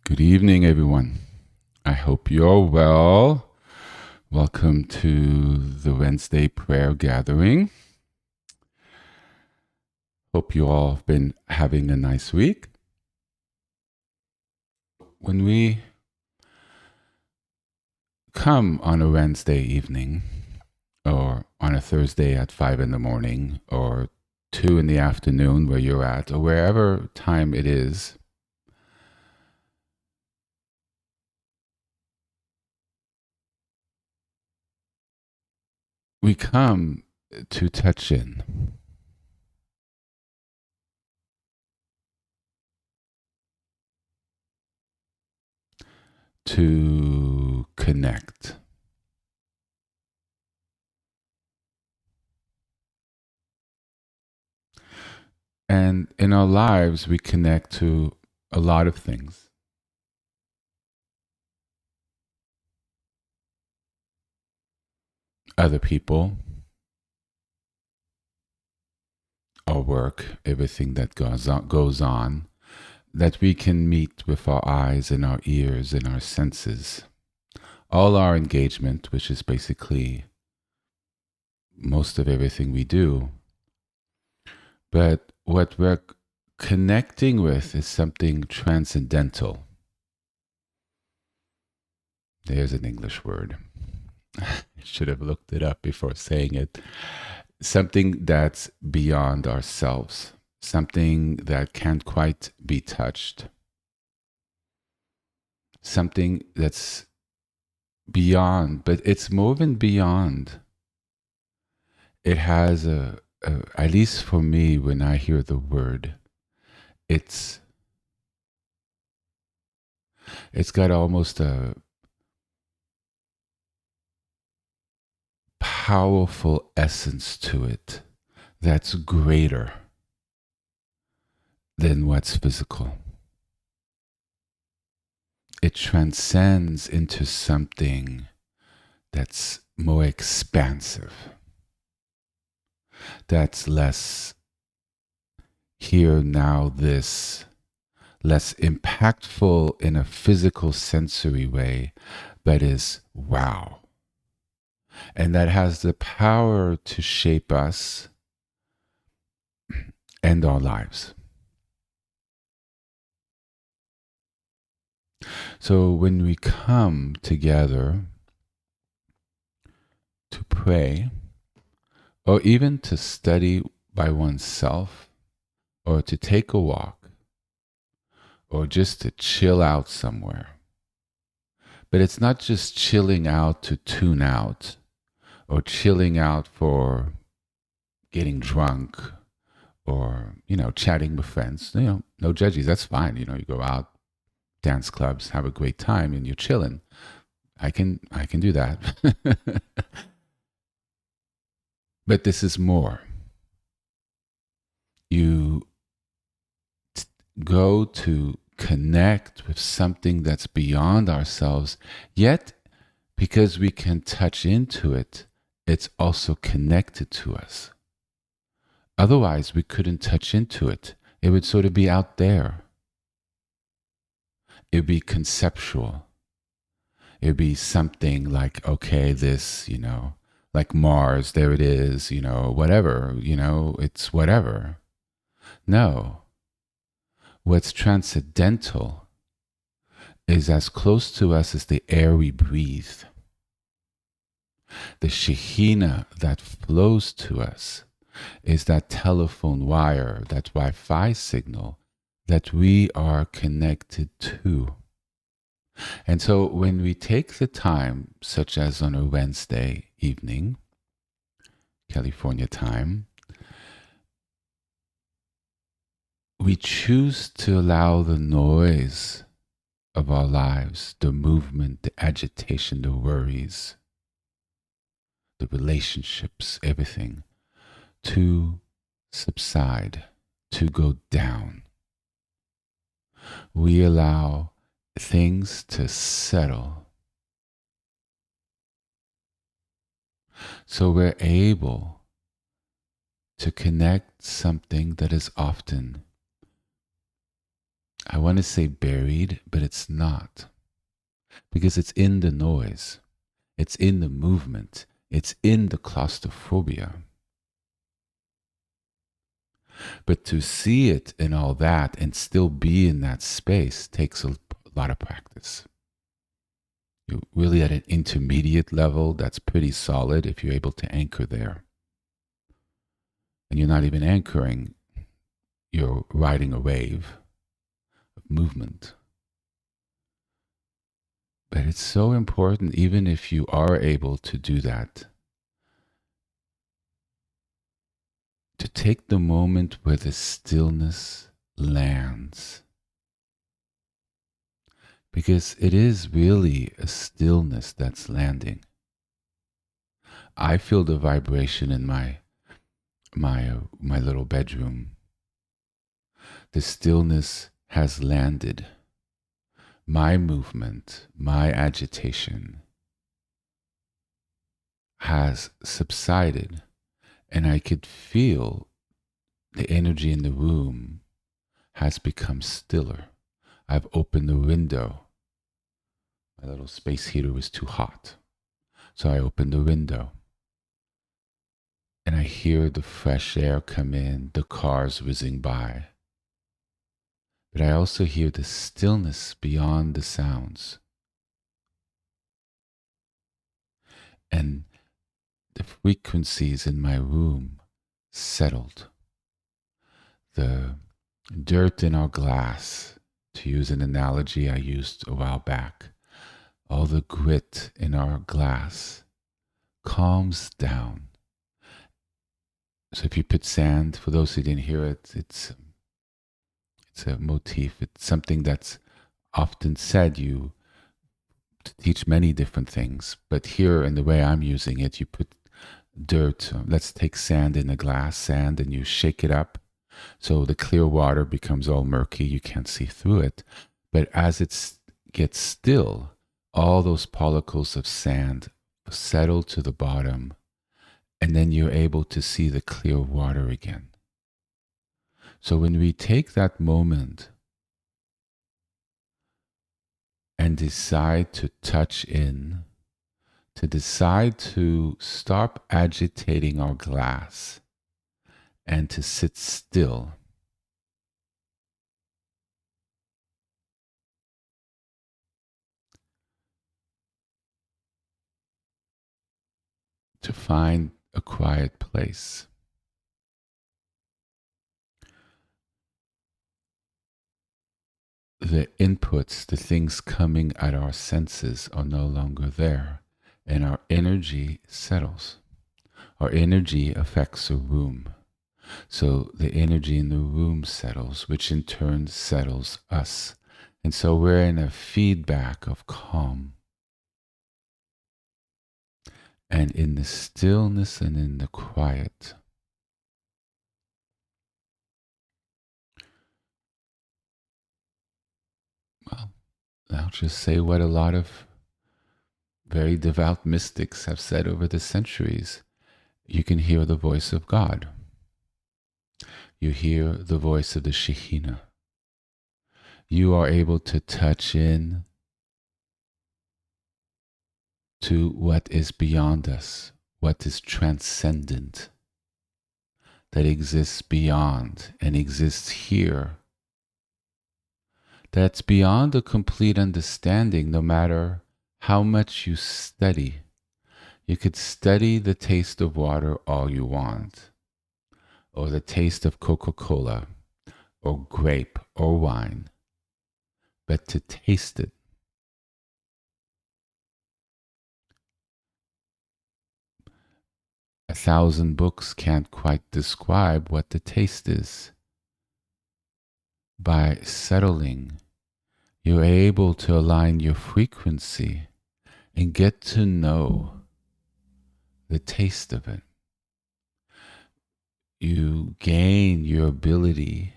Good evening, everyone. I hope you're well. Welcome to the Wednesday prayer gathering. Hope you all have been having a nice week. When we come on a Wednesday evening, or on a Thursday at 5 in the morning, or 2 in the afternoon where you're at, or wherever time it is, we come to touch in, to connect. And in our lives, we connect to a lot of things. Other people, our work, everything that goes on, that we can meet with our eyes and our ears and our senses. All our engagement, which is basically most of everything we do. But what we're connecting with is something transcendental. There's an English word. I should have looked it up before saying it. Something that's beyond ourselves, something that can't quite be touched, something that's beyond, but it's more than beyond. It has at least for me, when I hear the word, it's got almost a powerful essence to it that's greater than what's physical. It transcends into something that's more expansive, that's less here, now, this, less impactful in a physical sensory way, but is wow. And that has the power to shape us and our lives. So when we come together to pray, or even to study by oneself, or to take a walk, or just to chill out somewhere. But it's not just chilling out to tune out, or chilling out for getting drunk, or, chatting with friends. No judges, that's fine. You go out, dance clubs, have a great time, and you're chilling. I can do that. But this is more. You go to connect with something that's beyond ourselves, yet because we can touch into it, it's also connected to us. Otherwise, we couldn't touch into it. It would sort of be out there. It would be conceptual. It would be something like, okay, this, like Mars, there it is, whatever, it's whatever. No. What's transcendental is as close to us as the air we breathe. The Shekhinah that flows to us is that telephone wire, that Wi-Fi signal that we are connected to. And so when we take the time, such as on a Wednesday evening, California time, we choose to allow the noise of our lives, the movement, the agitation, the worries, the relationships, everything, to subside, to go down. We allow things to settle. So we're able to connect something that is often I want to say buried, but it's not. Because it's in the noise, it's in the movement, it's in the claustrophobia. But to see it in all that and still be in that space takes a lot of practice. You're really at an intermediate level that's pretty solid if you're able to anchor there. And you're not even anchoring, you're riding a wave of movement. But it's so important, even if you are able to do that, to take the moment where the stillness lands. Because it is really a stillness that's landing. I feel the vibration in my little bedroom. The stillness has landed. My movement, my agitation has subsided, and I could feel the energy in the room has become stiller. I've opened the window. My little space heater was too hot, so I opened the window. And I hear the fresh air come in, the cars whizzing by. But I also hear the stillness beyond the sounds. And the frequencies in my room settled. The dirt in our glass, to use an analogy I used a while back, all the grit in our glass calms down. So if you put sand, for those who didn't hear it, it's a motif. It's something that's often said you to teach many different things. But here, in the way I'm using it, you put dirt. Let's take sand in a glass, sand, and you shake it up. So the clear water becomes all murky. You can't see through it. But as it gets still, all those particles of sand settle to the bottom. And then you're able to see the clear water again. So when we take that moment and decide to touch in, to decide to stop agitating our glass and to sit still, to find a quiet place. The inputs, the things coming at our senses are no longer there, and our energy settles. Our energy affects a room. So the energy in the room settles, which in turn settles us. And so we're in a feedback of calm. And in the stillness and in the quiet, well, I'll just say what a lot of very devout mystics have said over the centuries. You can hear the voice of God. You hear the voice of the Shekhinah. You are able to touch in to what is beyond us, what is transcendent, that exists beyond and exists here. That's beyond a complete understanding, no matter how much you study. You could study the taste of water all you want, or the taste of Coca-Cola, or grape, or wine, but to taste it, 1,000 books can't quite describe what the taste is. By settling, you're able to align your frequency and get to know the taste of it. You gain your ability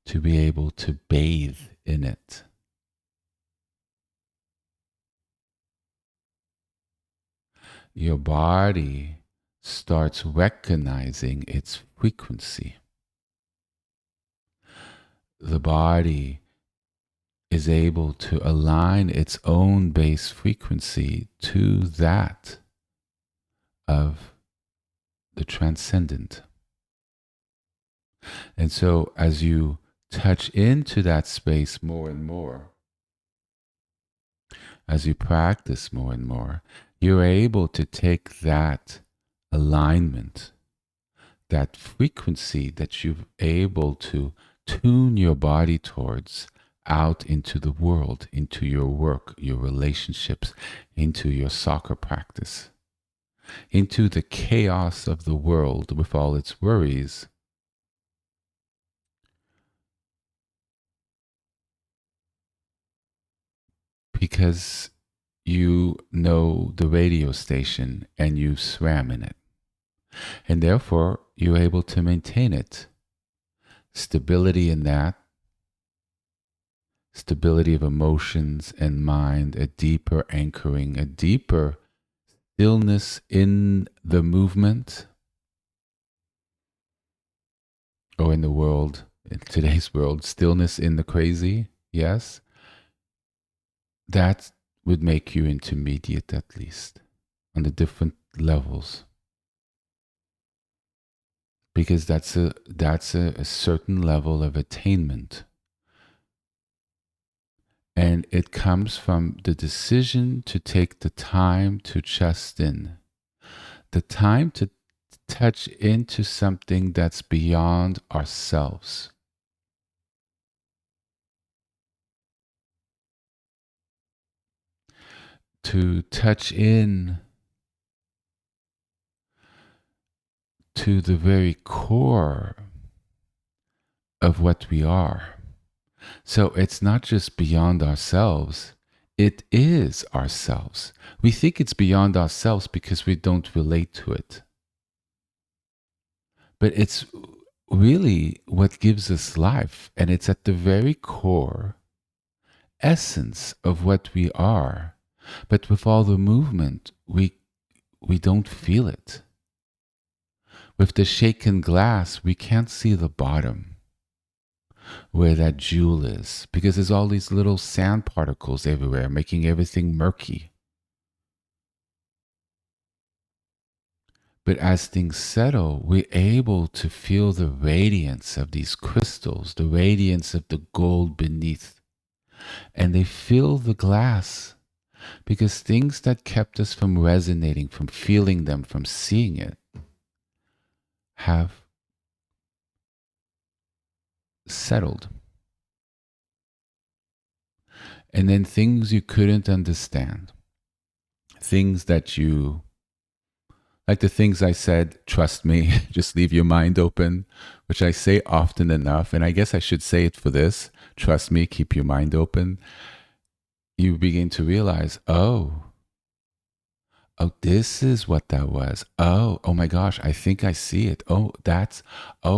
to be able to bathe in it. Your body starts recognizing its frequency. the body is able to align its own base frequency to that of the transcendent. And so as you touch into that space more and more, as you practice more and more, you're able to take that alignment, that frequency that you're able to tune your body towards out into the world, into your work, your relationships, into your soccer practice, into the chaos of the world with all its worries. Because you know the radio station and you swam in it. And therefore, you're able to maintain it. Stability in that, stability of emotions and mind, a deeper anchoring, a deeper stillness in the movement, or in the world, in today's world, stillness in the crazy, yes. That would make you intermediate, at least, on the different levels. Because that's a certain level of attainment. And it comes from the decision to take the time to trust in, the time to touch into something that's beyond ourselves. To touch in to the very core of what we are. So it's not just beyond ourselves, it is ourselves. We think it's beyond ourselves because we don't relate to it. But it's really what gives us life, and it's at the very core essence of what we are. But with all the movement, we don't feel it. With the shaken glass, we can't see the bottom where that jewel is, because there's all these little sand particles everywhere, making everything murky. But as things settle, we're able to feel the radiance of these crystals, the radiance of the gold beneath. And they fill the glass, because things that kept us from resonating, from feeling them, from seeing it, have settled. And then things you couldn't understand, things that you, like the things I said, trust me, just leave your mind open, which I say often enough. And I guess I should say it for this: trust me, keep your mind open. You begin to realize, oh, this is what that was. Oh my gosh, I think I see it. Oh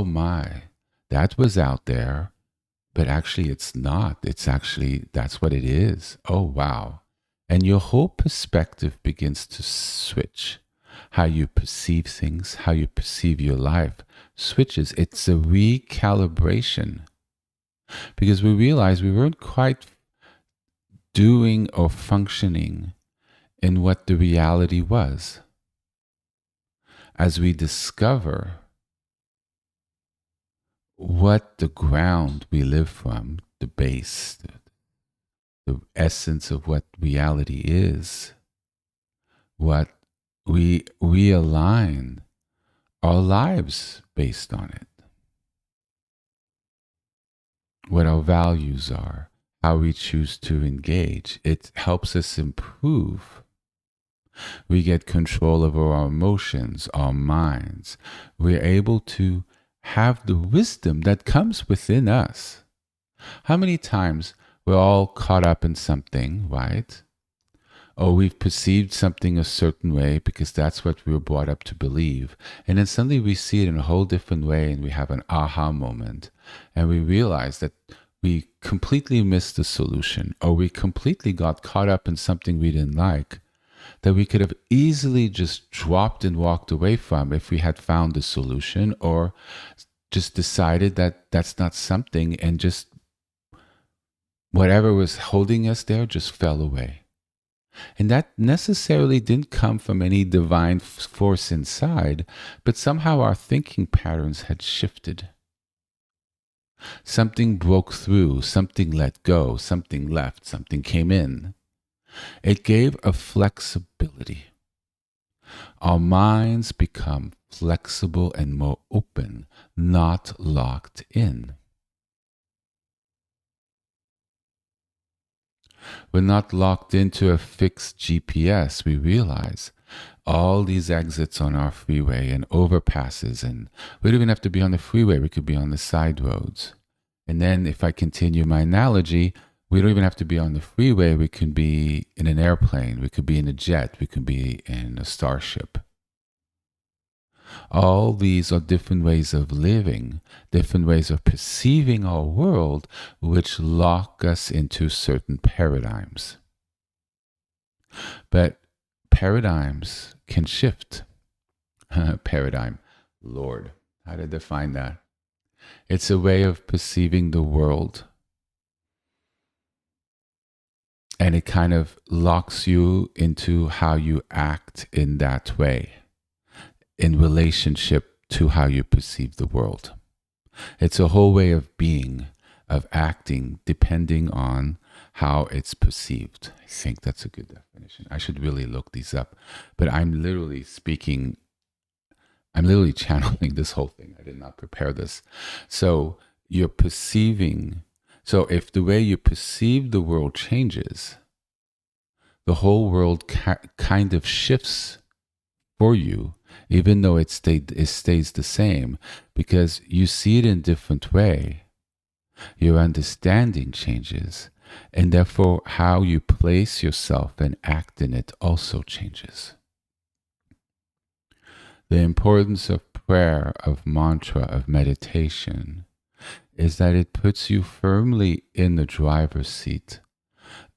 my, that was out there. But actually, it's not. It's actually, that's what it is. Oh, wow. And your whole perspective begins to switch. How you perceive things, how you perceive your life switches. It's a recalibration. Because we realized we weren't quite doing or functioning in what the reality was. As we discover what the ground we live from, the base, the essence of what reality is, what we realign our lives based on it, what our values are, how we choose to engage. It helps us improve. We get control over our emotions, our minds. We're able to have the wisdom that comes within us. How many times we're all caught up in something, right? Or we've perceived something a certain way because that's what we were brought up to believe. And then suddenly we see it in a whole different way and we have an aha moment. And we realize that we completely missed the solution, or we completely got caught up in something we didn't like, that we could have easily just dropped and walked away from if we had found the solution, or just decided that that's not something and just whatever was holding us there just fell away. And that necessarily didn't come from any divine force inside, but somehow our thinking patterns had shifted. Something broke through, something let go, something left, something came in. It gave a flexibility. Our minds become flexible and more open, not locked in. We're not locked into a fixed GPS. We realize all these exits on our freeway and overpasses, and we don't even have to be on the freeway. We could be on the side roads. And then if I continue my analogy, we don't even have to be on the freeway. We can be in an airplane. We could be in a jet. We could be in a starship. All these are different ways of living, different ways of perceiving our world, which lock us into certain paradigms. But paradigms can shift. Paradigm, Lord, how to define that? It's a way of perceiving the world. And it kind of locks you into how you act in that way, in relationship to how you perceive the world. It's a whole way of being, of acting, depending on how it's perceived. I think that's a good definition. I should really look these up. But I'm literally channeling this whole thing. I did not prepare this. So you're perceiving. So if the way you perceive the world changes, the whole world kind of shifts for you, even though it stays the same, because you see it in a different way. Your understanding changes, and therefore how you place yourself and act in it also changes. The importance of prayer, of mantra, of meditation is that it puts you firmly in the driver's seat,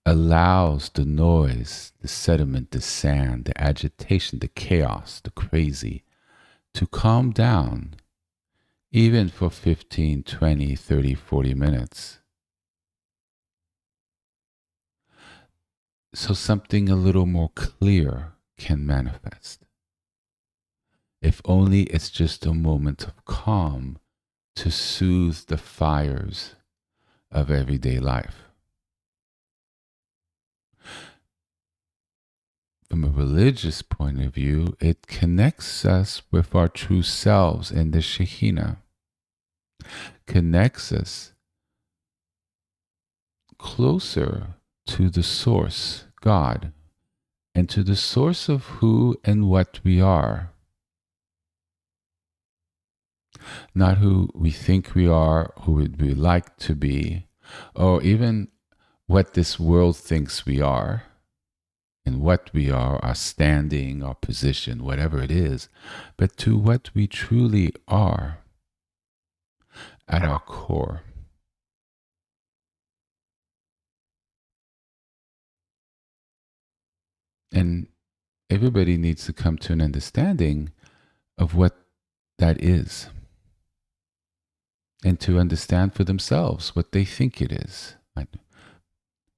allows the noise, the sediment, the sand, the agitation, the chaos, the crazy to calm down, even for 15, 20, 30, 40 minutes. So something a little more clear can manifest. If only it's just a moment of calm to soothe the fires of everyday life. From a religious point of view, it connects us with our true selves in the Shekhinah, connects us closer to the source, God, and to the source of who and what we are. Not who we think we are, who we like to be, or even what this world thinks we are, and what we are, our standing, our position, whatever it is, but to what we truly are at our core. And everybody needs to come to an understanding of what that is, and to understand for themselves what they think it is. I'm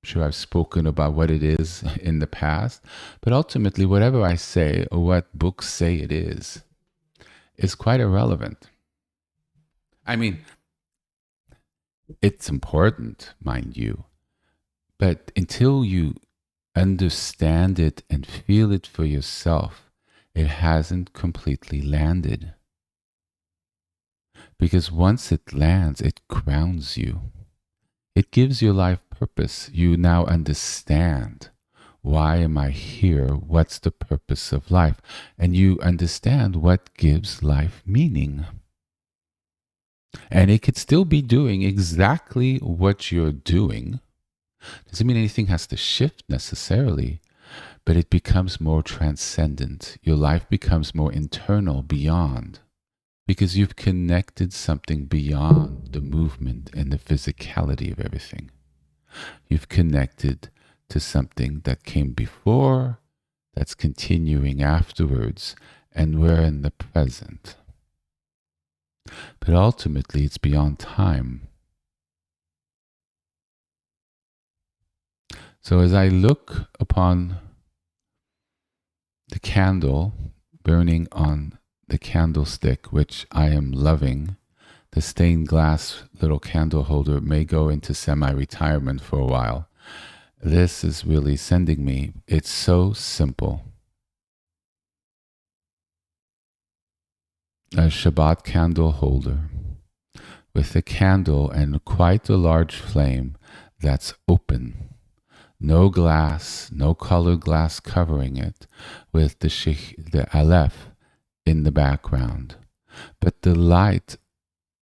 sure I've spoken about what it is in the past, but ultimately, whatever I say or what books say it is quite irrelevant. I mean, it's important, mind you, but until you understand it and feel it for yourself, it hasn't completely landed. Because once it lands, it grounds you. It gives your life purpose. You now understand, why am I here? What's the purpose of life? And you understand what gives life meaning. And it could still be doing exactly what you're doing. Doesn't mean anything has to shift necessarily, but it becomes more transcendent. Your life becomes more internal, beyond. Because you've connected something beyond the movement and the physicality of everything. You've connected to something that came before, that's continuing afterwards, and we're in the present. But ultimately, it's beyond time. So as I look upon the candle burning on the candlestick, which I am loving, the stained glass little candle holder may go into semi-retirement for a while. This is really sending me. It's so simple. A Shabbat candle holder with a candle and quite a large flame that's open. No glass, no colored glass covering it, with the Aleph in the background. But the light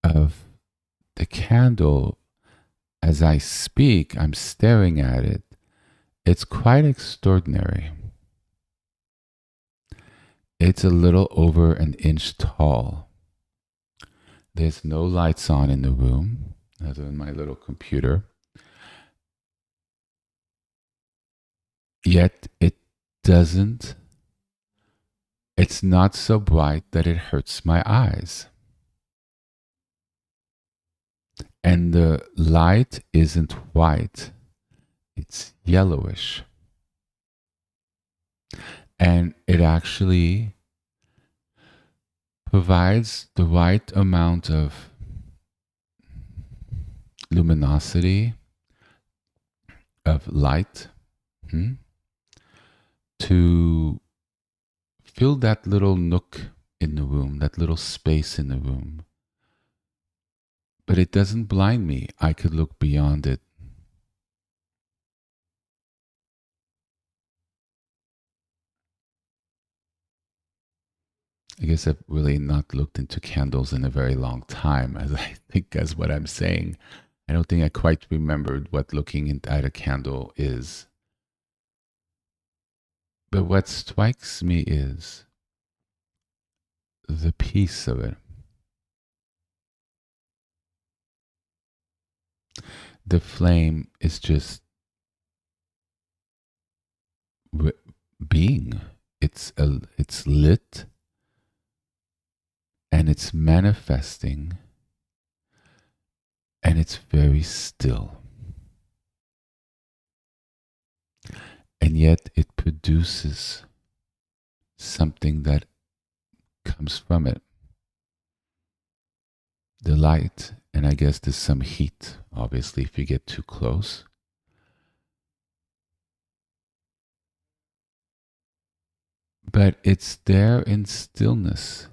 of the candle, as I speak, I'm staring at it. It's quite extraordinary. It's a little over an inch tall. There's no lights on in the room, other than my little computer. Yet it's not so bright that it hurts my eyes. And the light isn't white, it's yellowish. And it actually provides the right amount of luminosity, of light, to fill that little nook in the room, that little space in the room. But it doesn't blind me. I could look beyond it. I guess I've really not looked into candles in a very long time, as I think as what I'm saying. I don't think I quite remembered what looking at a candle is. But what strikes me is the peace of it. The flame is just being. It's lit and it's manifesting and it's very still. And yet it produces something that comes from it. The light, and I guess there's some heat, obviously, if you get too close. But it's there in stillness,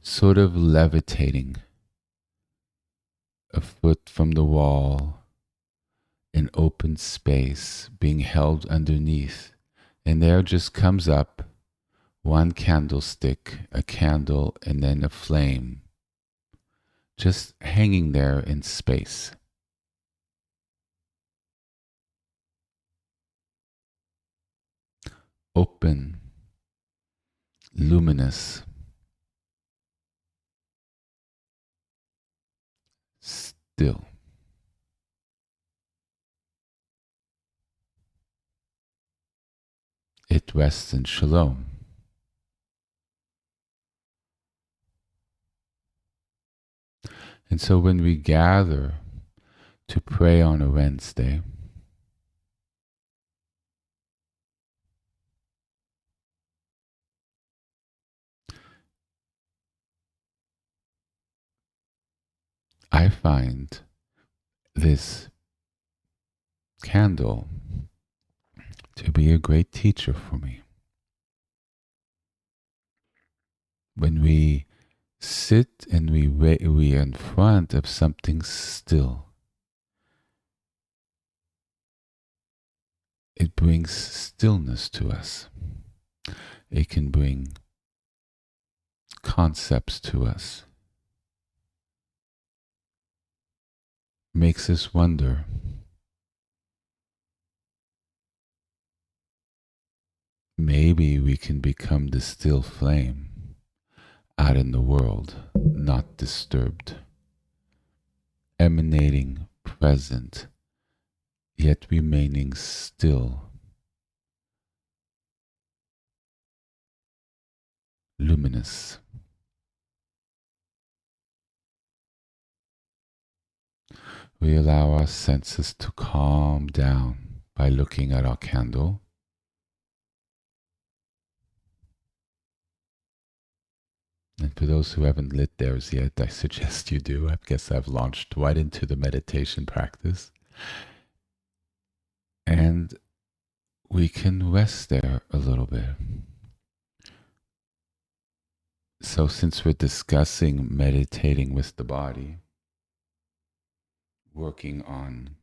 sort of levitating, a foot from the wall, in open space, being held underneath. And there just comes up one candlestick, a candle, and then a flame, just hanging there in space. Open, luminous, still. It rests in Shalom. And so when we gather to pray on a Wednesday, I find this candle to be a great teacher for me. When we sit and we are in front of something still, it brings stillness to us. It can bring concepts to us. Makes us wonder. Maybe we can become the still flame out in the world, not disturbed, emanating, present, yet remaining still, luminous. We allow our senses to calm down by looking at our candle. And for those who haven't lit theirs yet, I suggest you do. I guess I've launched right into the meditation practice. And we can rest there a little bit. So since we're discussing meditating with the body, working on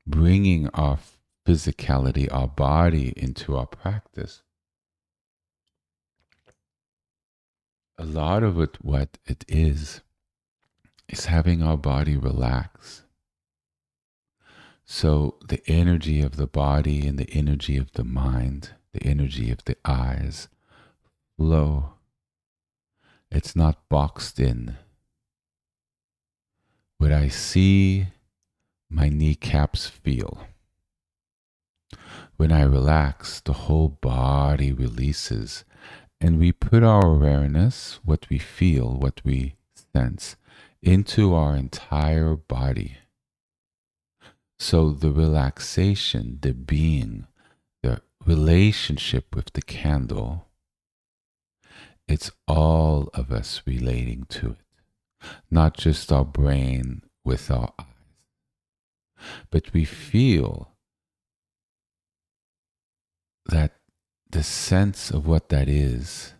bringing our physicality, our body into our practice, a lot of it, what it is having our body relax. So the energy of the body and the energy of the mind, the energy of the eyes flow. It's not boxed in. What I see, my kneecaps feel. When I relax, the whole body releases, and we put our awareness, what we feel, what we sense, into our entire body. So the relaxation, the being, the relationship with the candle, it's all of us relating to it, not just our brain with our eyes. But we feel that the sense of what that is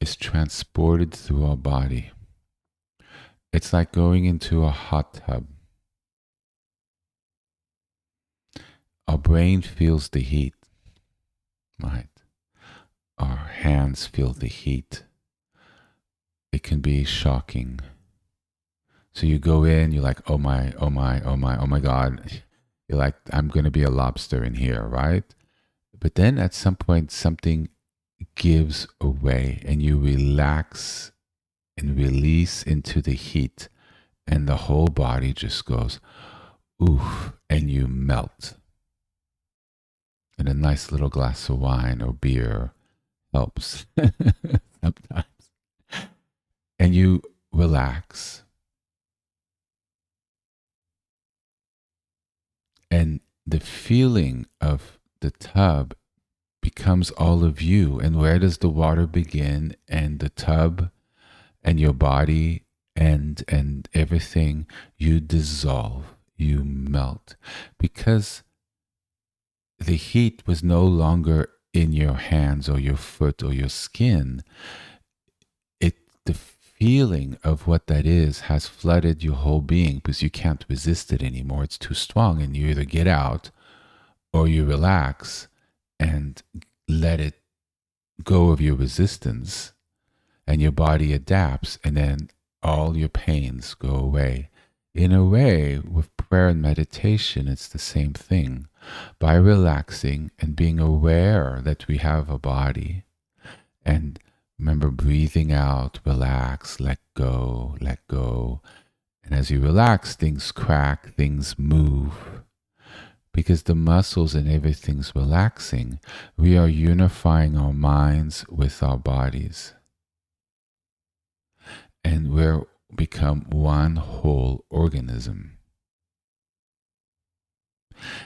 transported through our body. It's like going into a hot tub. Our brain feels the heat, right? Our hands feel the heat. It can be shocking. So you go in, you're like, oh my, oh my, oh my, oh my God. You're like, I'm going to be a lobster in here, right? But then at some point, something gives away and you relax and release into the heat, and the whole body just goes, oof, and you melt. And a nice little glass of wine or beer helps sometimes. And you relax. And the feeling of the tub becomes all of you. And where does the water begin? And the tub and your body and everything, you dissolve, you melt. Because the heat was no longer in your hands or your foot or your skin. The feeling of what that is has flooded your whole being because you can't resist it anymore. It's too strong, and you either get out or you relax and let it go of your resistance, and your body adapts, and then all your pains go away. In a way, with prayer and meditation, it's the same thing. By relaxing and being aware that we have a body, and remember breathing out, relax, let go, let go. And as you relax, things crack, things move. Because the muscles and everything's relaxing, we are unifying our minds with our bodies. And we're become one whole organism.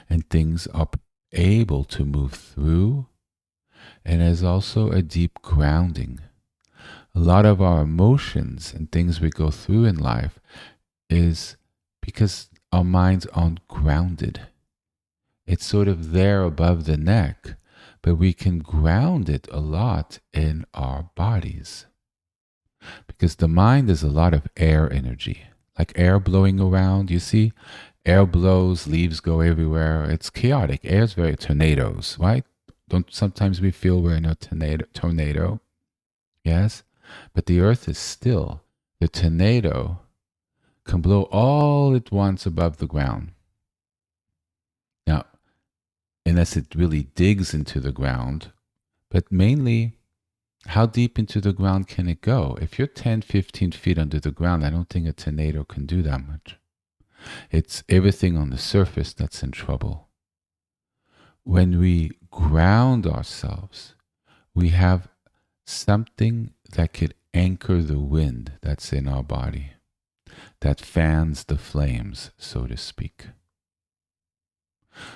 And things are able to move through, and there's also a deep grounding. A lot of our emotions and things we go through in life is because our minds aren't grounded. It's sort of there above the neck, but we can ground it a lot in our bodies. Because the mind is a lot of air energy, like air blowing around. You see, air blows, leaves go everywhere. It's chaotic. Air's very tornadoes, right? Don't sometimes we feel we're in a tornado? Yes? But the earth is still. The tornado can blow all it wants above the ground. Now, unless it really digs into the ground, but mainly, how deep into the ground can it go? If you're 10, 15 feet under the ground, I don't think a tornado can do that much. It's everything on the surface that's in trouble. When we ground ourselves, we have something that could anchor the wind that's in our body. that fans the flames, so to speak.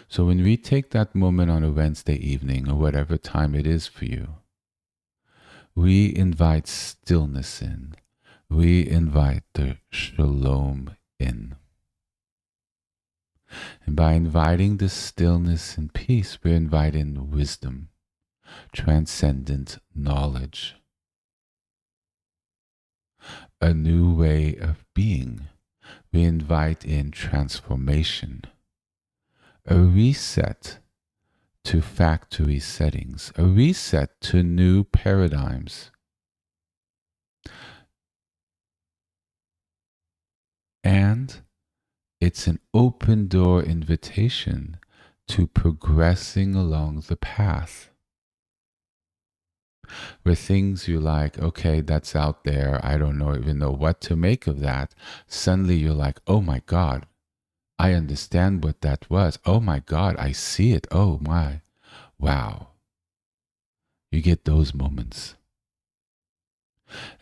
So when we take that moment on a Wednesday evening or whatever time it is for you, we invite stillness in. We invite the Shalom in. And by inviting the stillness and peace, we're inviting wisdom, transcendent knowledge, a new way of being. We invite in transformation, a reset to factory settings, a reset to new paradigms. And it's an open door invitation to progressing along the path. Where things you like, okay, that's out there, I don't even know what to make of that. Suddenly you're like, oh my God, I understand what that was. Oh my God, I see it. Oh my, wow. You get those moments.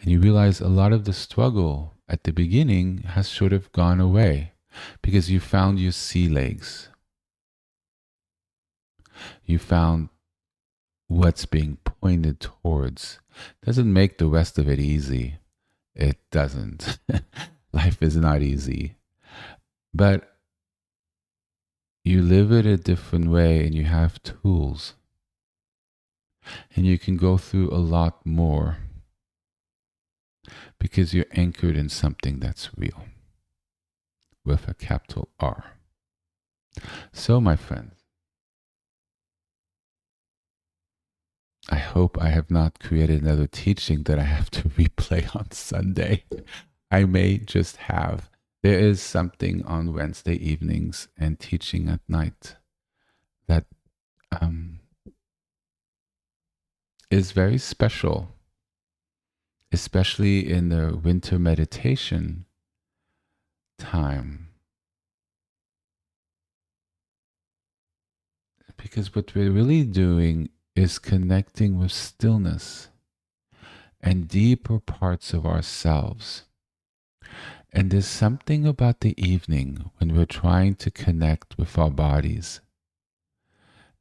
And you realize a lot of the struggle at the beginning has sort of gone away because you found your sea legs. You found what's being pointed towards. Doesn't make the rest of it easy. It doesn't. Life is not easy. But you live it a different way and you have tools. And you can go through a lot more because you're anchored in something that's real with a capital R. So, my friends, I hope I have not created another teaching that I have to replay on Sunday. I may just have. There is something on Wednesday evenings and teaching at night that is very special, especially in the winter meditation time. Because what we're really doing is connecting with stillness and deeper parts of ourselves. And there's something about the evening when we're trying to connect with our bodies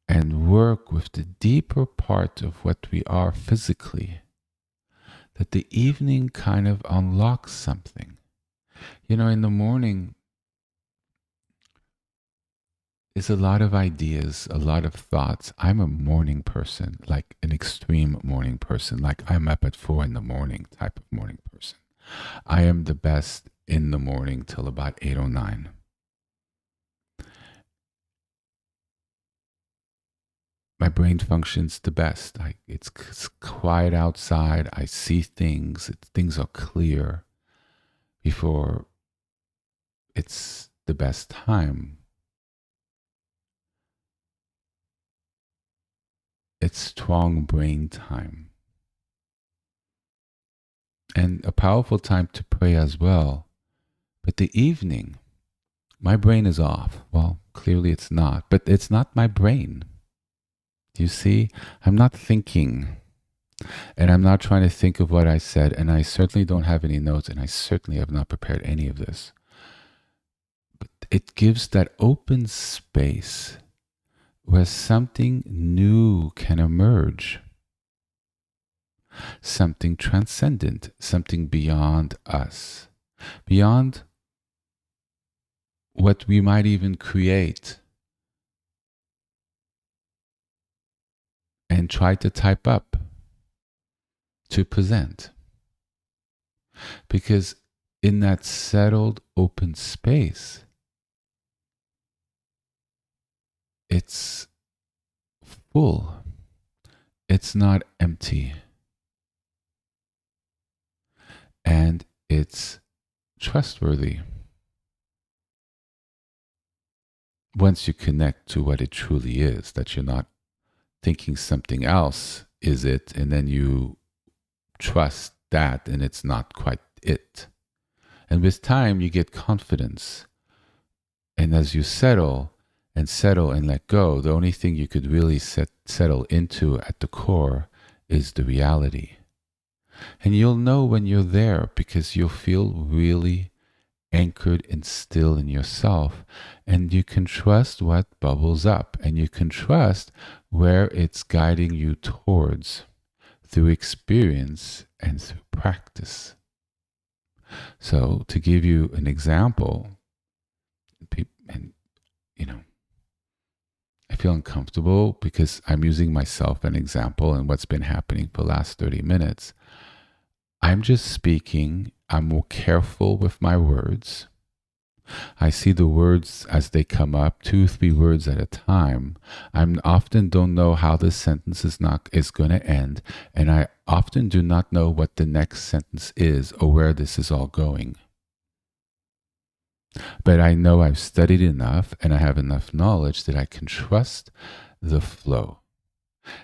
and work with the deeper part of what we are physically, that the evening kind of unlocks something. You know, in the morning, there's a lot of ideas, a lot of thoughts. I'm a morning person, like an extreme morning person, like I'm up at 4 a.m. type of morning person. I am the best in the morning till about 8 or 9. My brain functions the best. It's quiet outside. I see things. Things are clear before it's the best time. It's strong brain time. And a powerful time to pray as well. But the evening, my brain is off. Well, clearly it's not. But it's not my brain. Do you see? I'm not thinking. And I'm not trying to think of what I said. And I certainly don't have any notes. And I certainly have not prepared any of this. But it gives that open space where something new can emerge. Something transcendent, something beyond us, beyond what we might even create and try to type up to present. Because in that settled open space, it's full. It's not empty. And it's trustworthy. Once you connect to what it truly is, that you're not thinking something else is it, and then you trust that and it's not quite it. And with time, you get confidence. And as you settle and let go, the only thing you could really settle into at the core is the reality. And you'll know when you're there because you'll feel really anchored and still in yourself, and you can trust what bubbles up, and you can trust where it's guiding you towards through experience and through practice. So to give you an example, and I feel uncomfortable because I'm using myself an example and what's been happening for the last 30 minutes. I'm just speaking. I'm more careful with my words. I see the words as they come up, 2, 3 words at a time. I often don't know how this sentence is going to end, and I often do not know what the next sentence is or where this is all going. But I know I've studied enough and I have enough knowledge that I can trust the flow.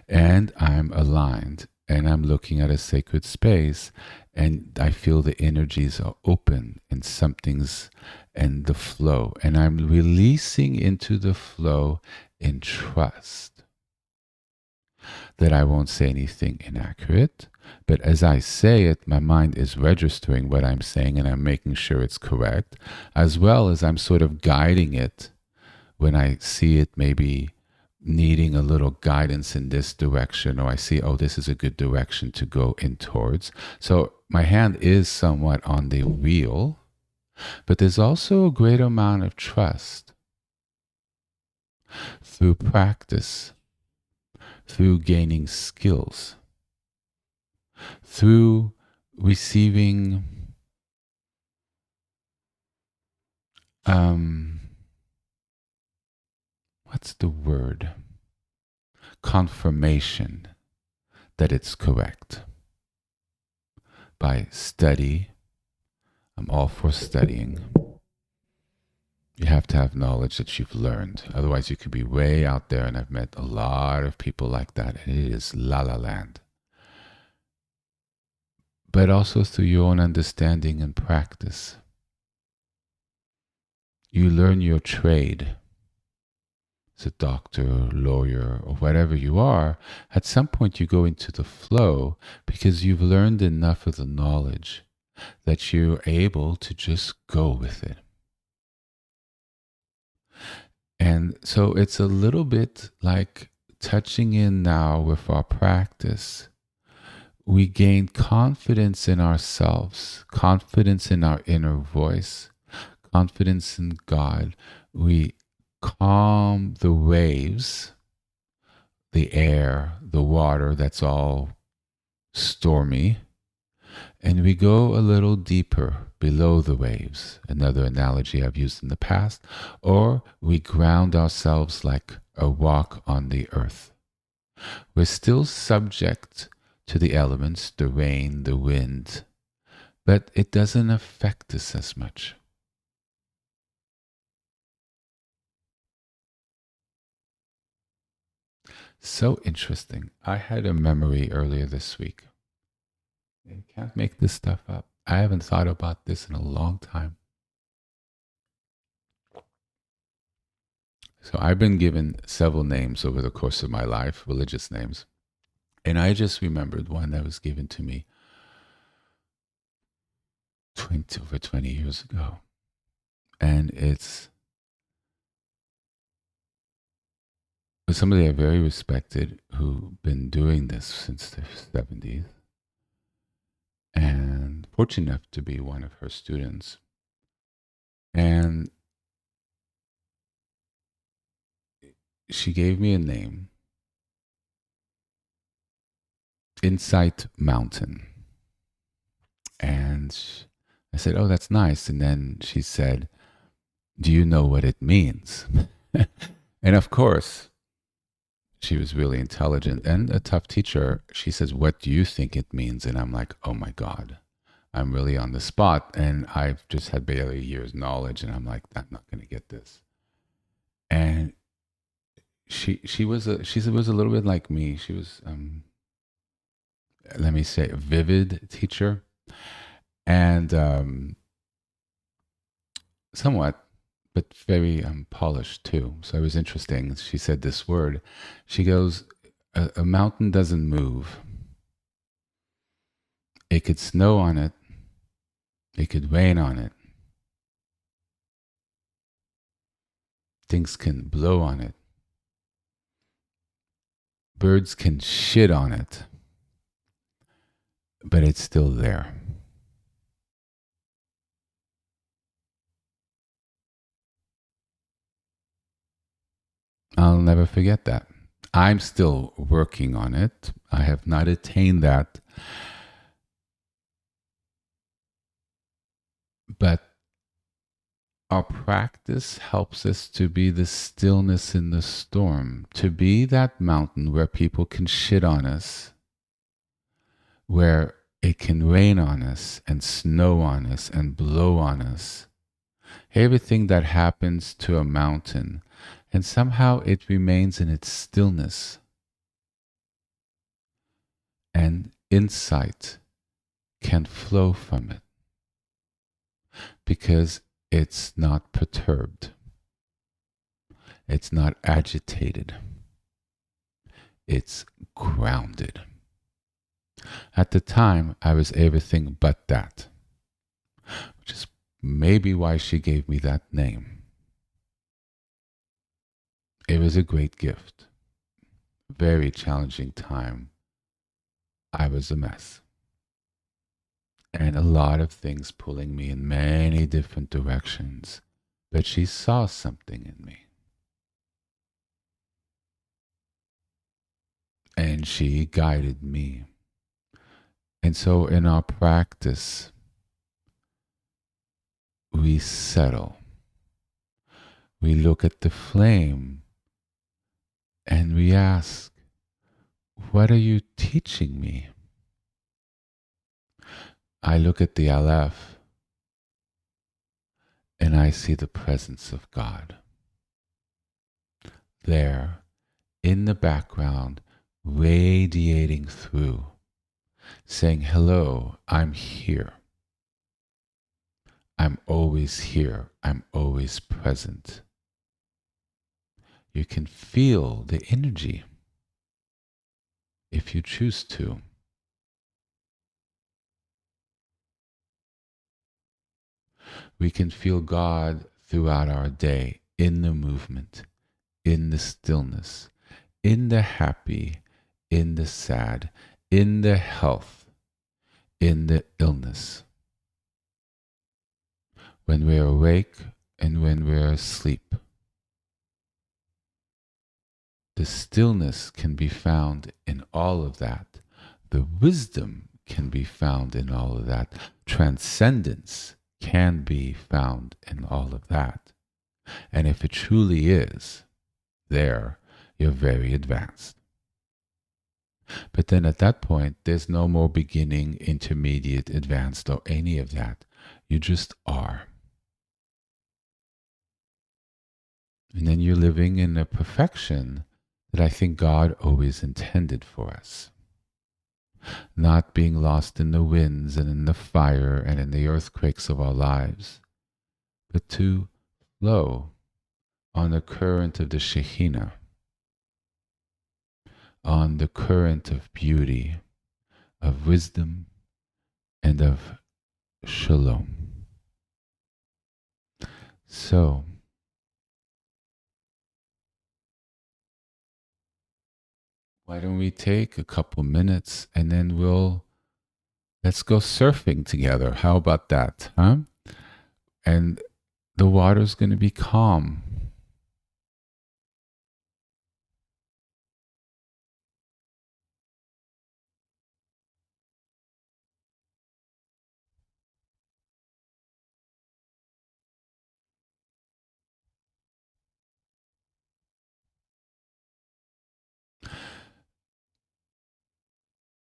And I'm aligned and I'm looking at a sacred space and I feel the energies are open and something's and the flow. And I'm releasing into the flow in trust that I won't say anything inaccurate. But as I say it, my mind is registering what I'm saying and I'm making sure it's correct, as well as I'm sort of guiding it when I see it maybe needing a little guidance in this direction, or I see, oh, this is a good direction to go in towards. So my hand is somewhat on the wheel, but there's also a great amount of trust through practice, through gaining skills, through receiving what's the word? Confirmation that it's correct. By study, I'm all for studying. You have to have knowledge that you've learned. Otherwise, you could be way out there, and I've met a lot of people like that, and it is la la land. But also through your own understanding and practice. You learn your trade. As a doctor, lawyer, or whatever you are, at some point you go into the flow because you've learned enough of the knowledge that you're able to just go with it. And so it's a little bit like touching in now with our practice. We gain confidence in ourselves, confidence in our inner voice, confidence in God. We calm the waves, the air, the water that's all stormy, and we go a little deeper below the waves, another analogy I've used in the past, or we ground ourselves like a rock on the earth. We're still subject to the elements, the rain, the wind, but it doesn't affect us as much. So interesting. I had a memory earlier this week. You can't make this stuff up. I haven't thought about this in a long time. So I've been given several names over the course of my life, religious names. And I just remembered one that was given to me over 20 years ago. And it's somebody I very respected who've been doing this since the 70s. And fortunate enough to be one of her students. And she gave me a name, Insight Mountain. And I said, oh, that's nice. And then she said, do you know what it means? And of course, she was really intelligent and a tough teacher. She says, what do you think it means? And I'm like, oh my God, I'm really on the spot. And I've just had barely a year's knowledge. And I'm like, I'm not going to get this. And she was a little bit like me. She was, let me say, a vivid teacher. And somewhat, but very polished too. So it was interesting. She said this word. She goes, a mountain doesn't move. It could snow on it. It could rain on it. Things can blow on it. Birds can shit on it. But it's still there. I'll never forget that. I'm still working on it. I have not attained that. But our practice helps us to be the stillness in the storm, to be that mountain where people can shit on us, where it can rain on us and snow on us and blow on us. Everything that happens to a mountain, and somehow it remains in its stillness. And insight can flow from it because it's not perturbed. It's not agitated. It's grounded. At the time, I was everything but that, which is maybe why she gave me that name. It was a great gift. Very challenging time. I was a mess. And a lot of things pulling me in many different directions. But she saw something in me. And she guided me. And so in our practice, we settle. We look at the flame and we ask, what are you teaching me? I look at the Aleph and I see the presence of God. There, in the background, radiating through, saying, hello, I'm here. I'm always here. I'm always present. You can feel the energy if you choose to. We can feel God throughout our day in the movement, in the stillness, in the happy, in the sad, in the health, in the illness. When we're awake and when we're asleep. The stillness can be found in all of that. The wisdom can be found in all of that. Transcendence can be found in all of that. And if it truly is there, you're very advanced. But then at that point, there's no more beginning, intermediate, advanced, or any of that. You just are. And then you're living in a perfection that I think God always intended for us. Not being lost in the winds and in the fire and in the earthquakes of our lives, but to flow on the current of the Shekhinah, on the current of beauty, of wisdom, and of Shalom. So, why don't we take a couple minutes and then let's go surfing together. How about that, huh? And the water's going to be calm.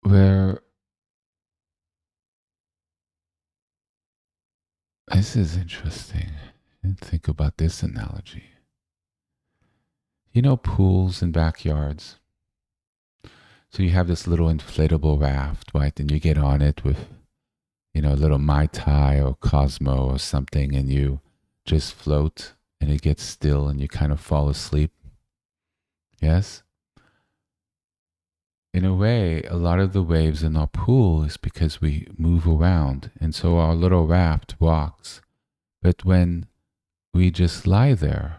Where this is interesting. I didn't think about this analogy. You know pools and backyards? So you have this little inflatable raft, right? And you get on it with, a little Mai Tai or Cosmo or something, and you just float and it gets still and you kind of fall asleep. Yes? In a way, a lot of the waves in our pool is because we move around. And so our little raft rocks. But when we just lie there,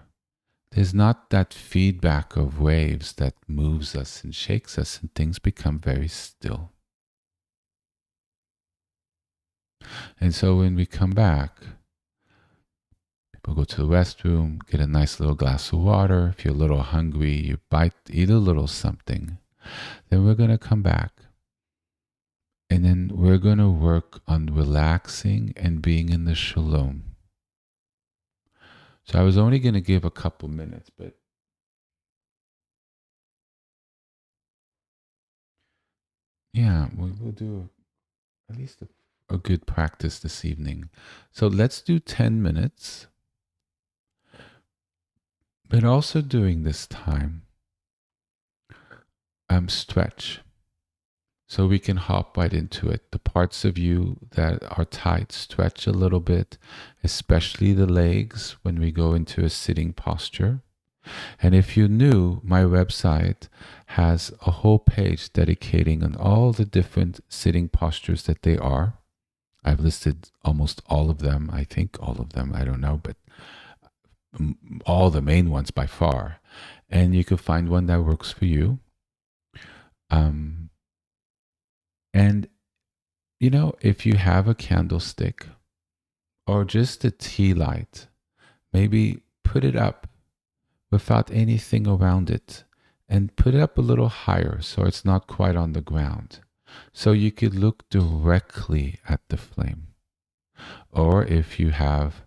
there's not that feedback of waves that moves us and shakes us, and things become very still. And so when we come back, people go to the restroom, get a nice little glass of water. If you're a little hungry, you eat a little something. Then we're going to come back. And then we're going to work on relaxing and being in the shalom. So I was only going to give a couple minutes, but yeah, we'll do at least a good practice this evening. So let's do 10 minutes. But also during this time, stretch. So we can hop right into it. The parts of you that are tight, stretch a little bit, especially the legs when we go into a sitting posture. And if you're new, my website has a whole page dedicating on all the different sitting postures that they are. I've listed almost all of them. I think all of them. I don't know, but all the main ones by far. And you can find one that works for you. And, if you have a candlestick or just a tea light, maybe put it up without anything around it and put it up a little higher so it's not quite on the ground. So you could look directly at the flame. Or if you have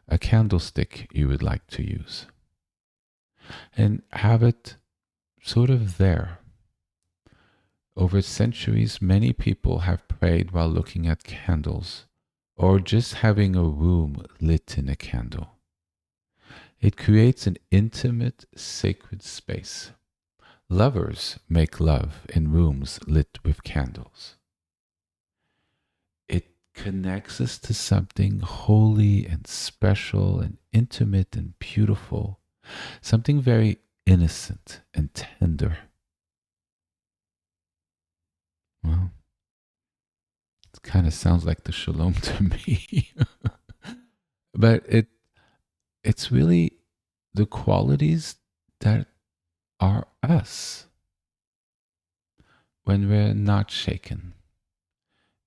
a candlestick you would like to use, and have it sort of there. Over centuries, many people have prayed while looking at candles or just having a room lit in a candle. It creates an intimate, sacred space. Lovers make love in rooms lit with candles. It connects us to something holy and special and intimate and beautiful, something very innocent and tender. Well, it kind of sounds like the shalom to me. But it's really the qualities that are us when we're not shaken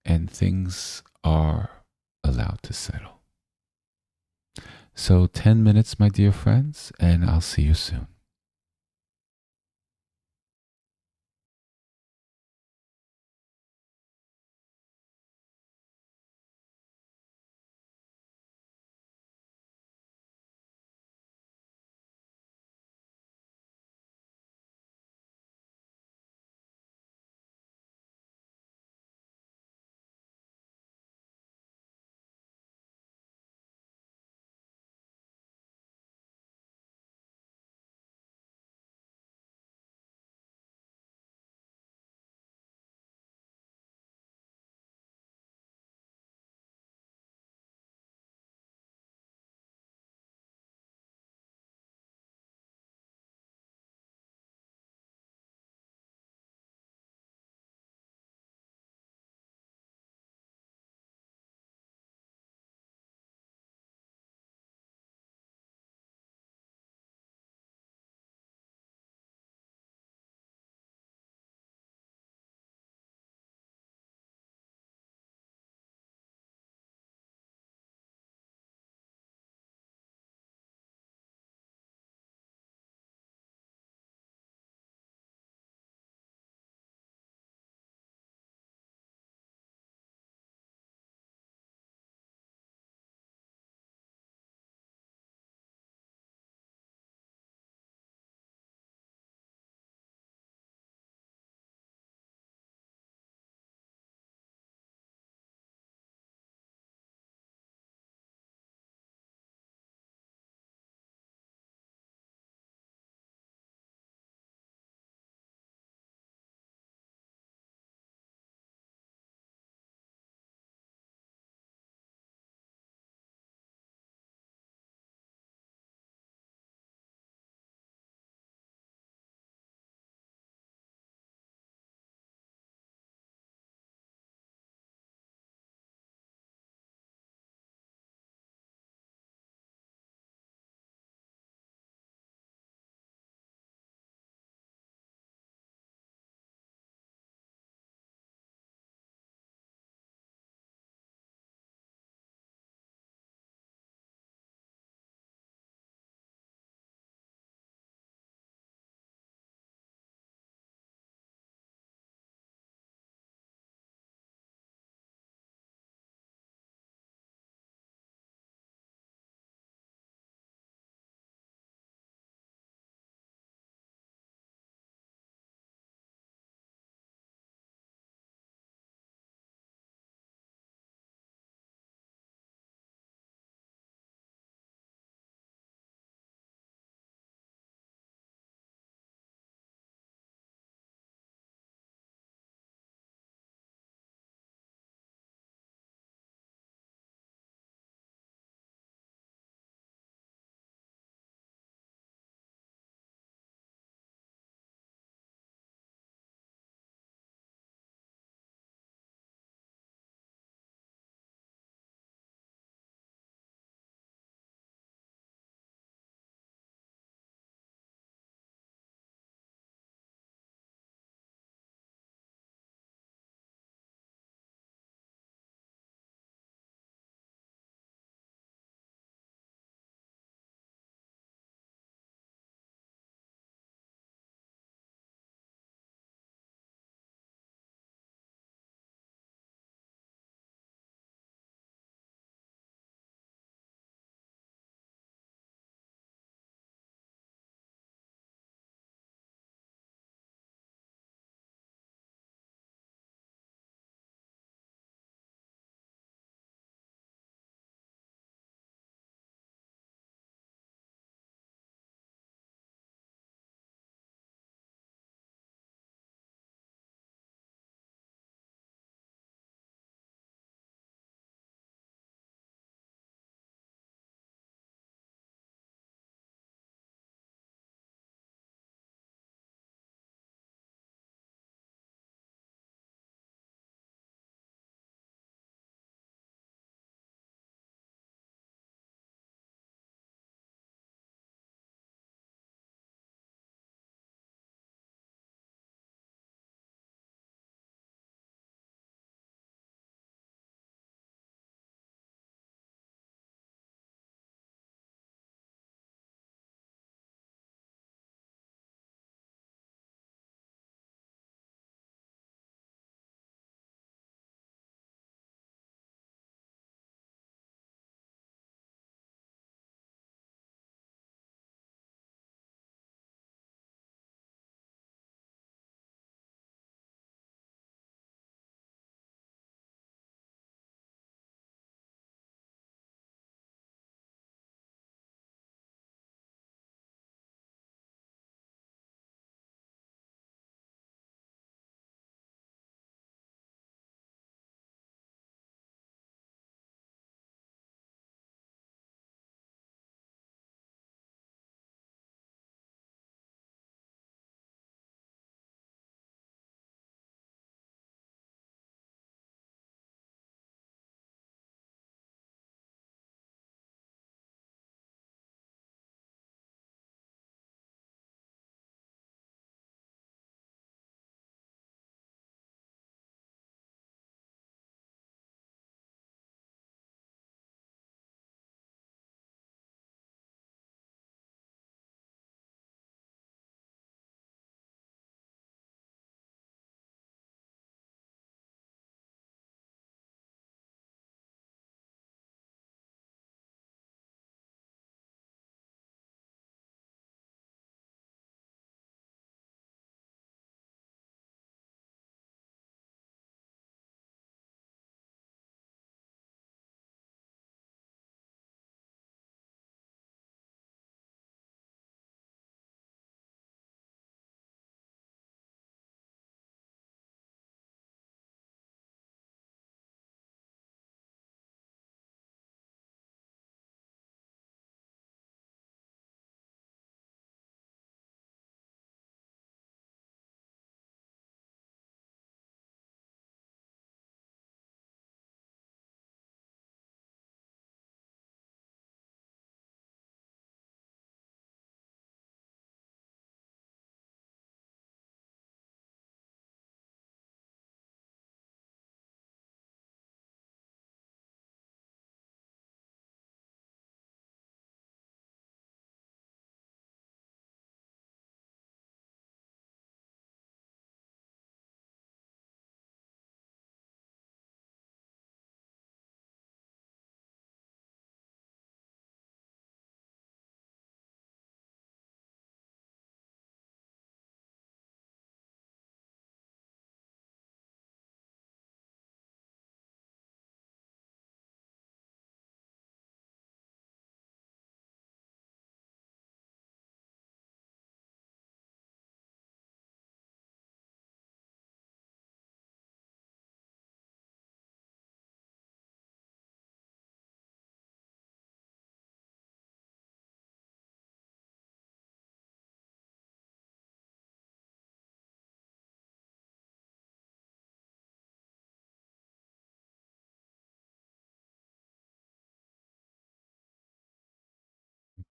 and things are allowed to settle. So 10 minutes, my dear friends, and I'll see you soon.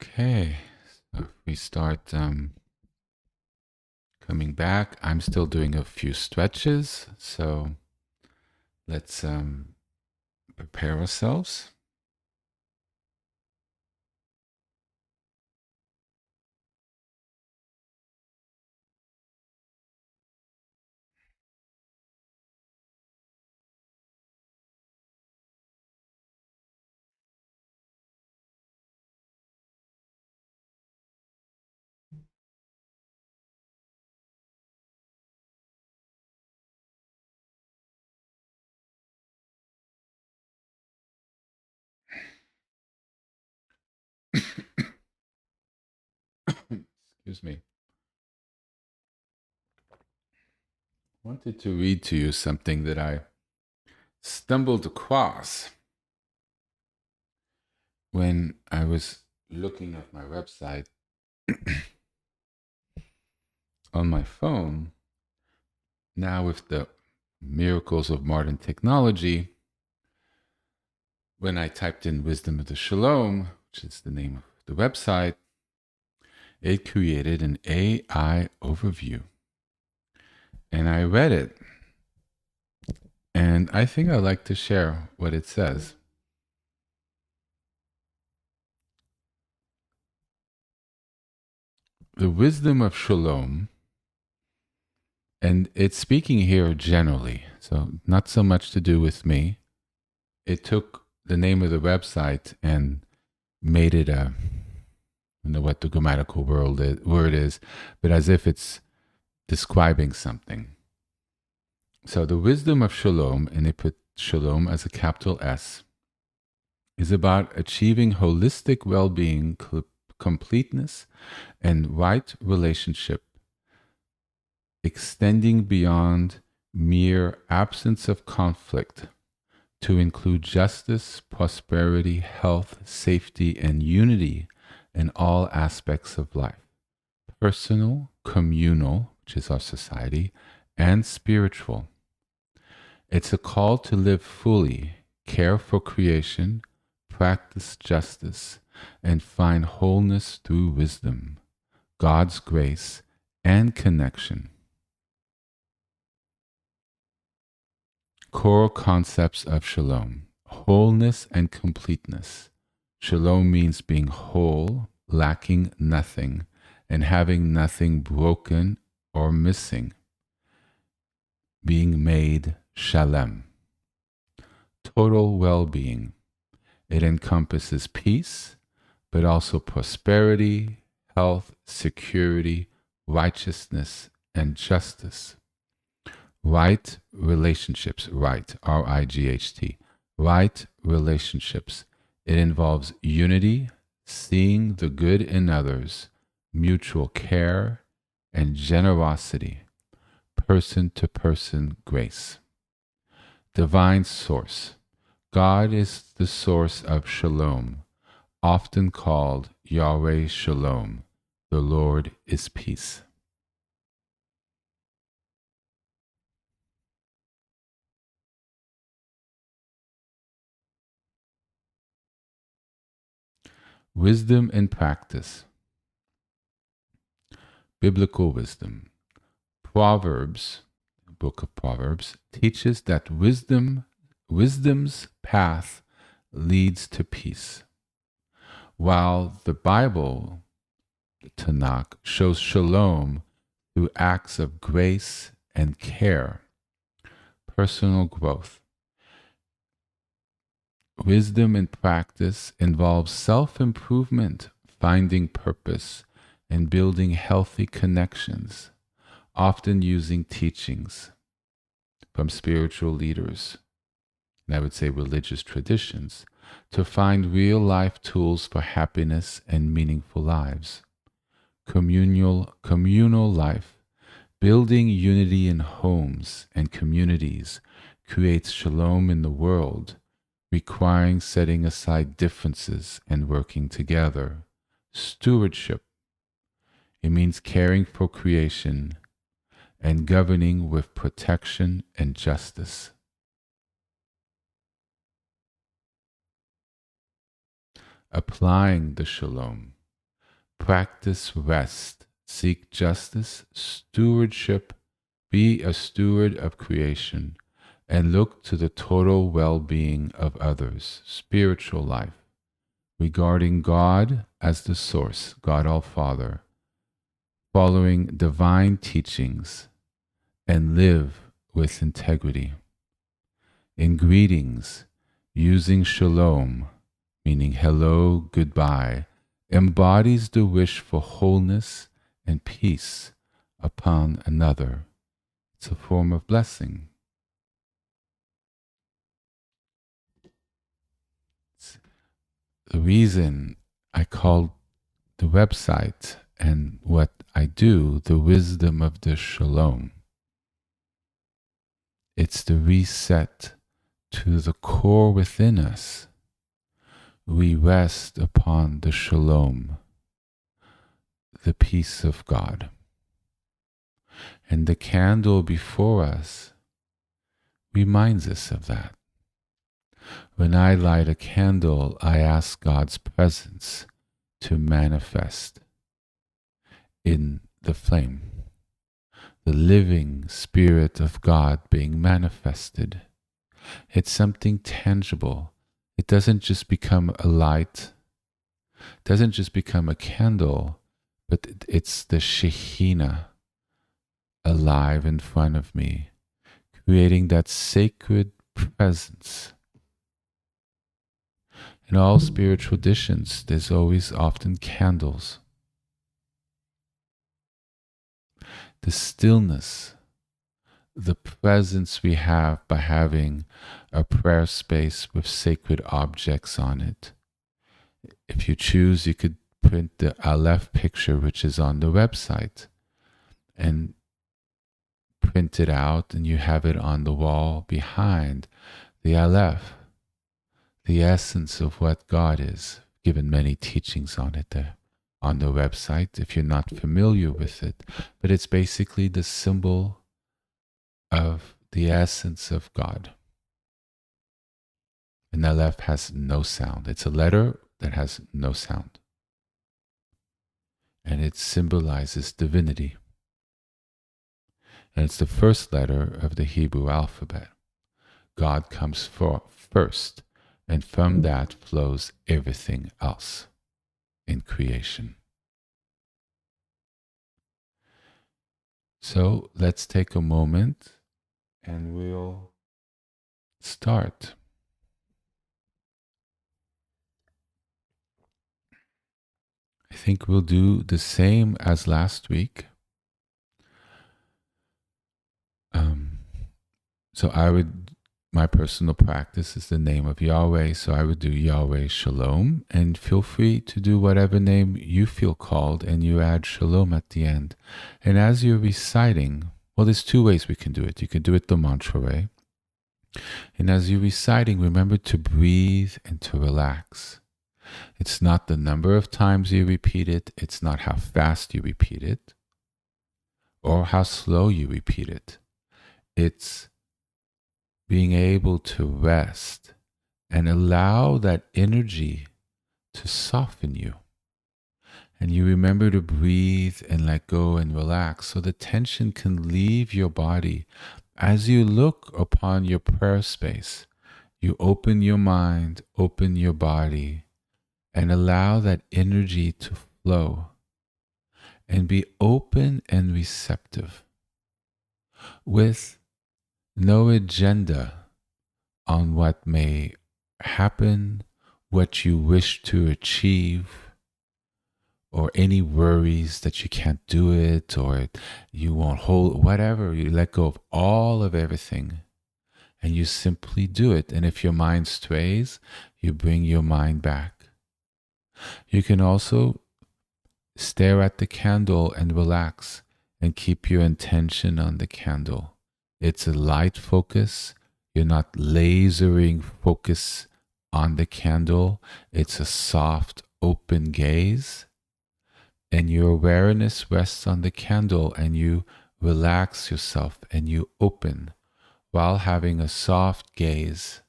Okay, so if we start coming back, I'm still doing a few stretches, so let's prepare ourselves. Excuse me. I wanted to read to you something that I stumbled across when I was looking at my website on my phone. Now, with the miracles of modern technology, when I typed in Wisdom of the Shalom, which is the name of the website, it created an AI overview. And I read it, and I think I'd like to share what it says. The wisdom of Shalom, and it's speaking here generally, so not so much to do with me. It took the name of the website and made it a, I don't know what the grammatical word is, but as if it's describing something. So the wisdom of Shalom, and they put Shalom as a capital S, is about achieving holistic well-being, completeness, and right relationship, extending beyond mere absence of conflict to include justice, prosperity, health, safety, and unity in all aspects of life, personal, communal, which is our society, and spiritual. It's a call to live fully, care for creation, practice justice, and find wholeness through wisdom, God's grace, and connection. Core concepts of Shalom: wholeness and completeness. Shalom means being whole, lacking nothing, and having nothing broken or missing. Being made Shalem. Total well-being. It encompasses peace, but also prosperity, health, security, righteousness, and justice. Right relationships, right, R-I-G-H-T, right relationships. It involves unity, seeing the good in others, mutual care, and generosity, person-to-person grace. Divine source. God is the source of Shalom, often called Yahweh Shalom. The Lord is peace. Wisdom and practice. Biblical wisdom. Proverbs, book of Proverbs, teaches that wisdom's path leads to peace, while the Bible, the Tanakh, shows shalom through acts of grace and care, personal growth. Wisdom and practice involves self-improvement, finding purpose, and building healthy connections, often using teachings from spiritual leaders, and I would say religious traditions, to find real-life tools for happiness and meaningful lives. Communal life, building unity in homes and communities, creates shalom in the world, requiring setting aside differences and working together. Stewardship. It means caring for creation and governing with protection and justice. Applying the shalom. Practice rest. Seek justice, stewardship. Be a steward of creation and look to the total well-being of others, spiritual life, regarding God as the source, God all Father, following divine teachings, and live with integrity. In greetings, using shalom, meaning hello, goodbye, embodies the wish for wholeness and peace upon another. It's a form of blessing. The reason I call the website and what I do the wisdom of the shalom. It's the reset to the core within us. We rest upon the shalom, the peace of God. And the candle before us reminds us of that. When I light a candle, I ask God's presence to manifest in the flame. The living Spirit of God being manifested. It's something tangible. It doesn't just become a light, doesn't just become a candle, but it's the Shekhinah alive in front of me, creating that sacred presence. In all spiritual traditions, there's always often candles. The stillness, the presence we have by having a prayer space with sacred objects on it. If you choose, you could print the Aleph picture, which is on the website, and print it out, and you have it on the wall behind the Aleph, the essence of what God is. Given many teachings on it there on the website if you're not familiar with it, but it's basically the symbol of the essence of God. And Aleph has no sound. It's a letter that has no sound. And it symbolizes divinity. And it's the first letter of the Hebrew alphabet. God comes first, and from that flows everything else in creation. So let's take a moment and we'll start. I think we'll do the same as last week. My personal practice is the name of Yahweh, so I would do Yahweh Shalom, and feel free to do whatever name you feel called, and you add Shalom at the end. And as you're reciting, well, there's two ways we can do it. You can do it the mantra way. And as you're reciting, remember to breathe and to relax. It's not the number of times you repeat it. It's not how fast you repeat it or how slow you repeat it. It's being able to rest and allow that energy to soften you. And you remember to breathe and let go and relax so the tension can leave your body. As you look upon your prayer space, you open your mind, open your body, and allow that energy to flow. And be open and receptive with no agenda on what may happen, what you wish to achieve, or any worries that you can't do it, or you won't hold, whatever. You let go of all of everything and you simply do it. And if your mind strays, you bring your mind back. You can also stare at the candle and relax and keep your intention on the candle. It's a light focus. You're not lasering focus on the candle. It's a soft, open gaze. And your awareness rests on the candle and you relax yourself and you open while having a soft gaze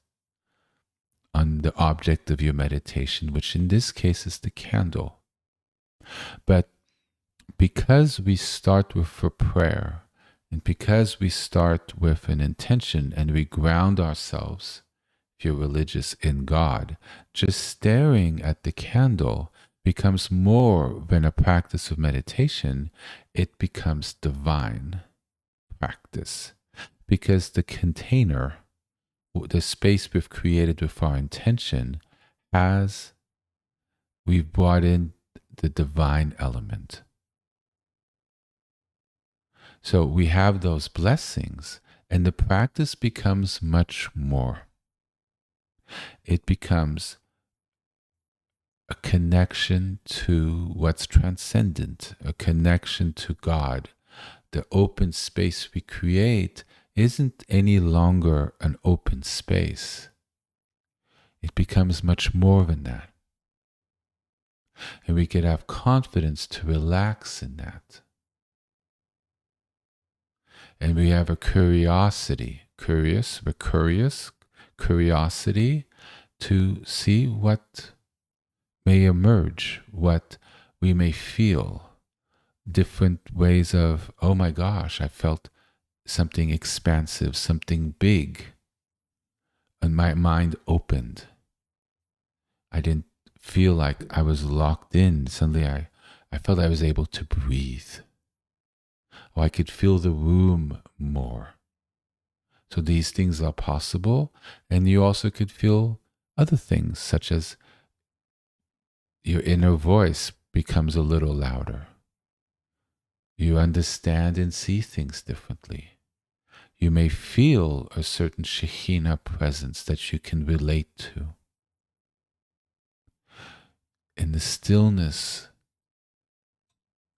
on the object of your meditation, which in this case is the candle. But because we start with a prayer, and because we start with an intention and we ground ourselves, if you're religious, in God, just staring at the candle becomes more than a practice of meditation. It becomes divine practice because the container, the space we've created with our intention, we've brought in the divine element. So we have those blessings, and the practice becomes much more. It becomes a connection to what's transcendent, a connection to God. The open space we create isn't any longer an open space. It becomes much more than that. And we can have confidence to relax in that. And we have a curiosity, curiosity to see what may emerge, what we may feel, different ways of, oh my gosh, I felt something expansive, something big, and my mind opened. I didn't feel like I was locked in. Suddenly I felt I was able to breathe. Or I could feel the room more. So these things are possible. And you also could feel other things, such as your inner voice becomes a little louder. You understand and see things differently. You may feel a certain Shekhinah presence that you can relate to. In the stillness,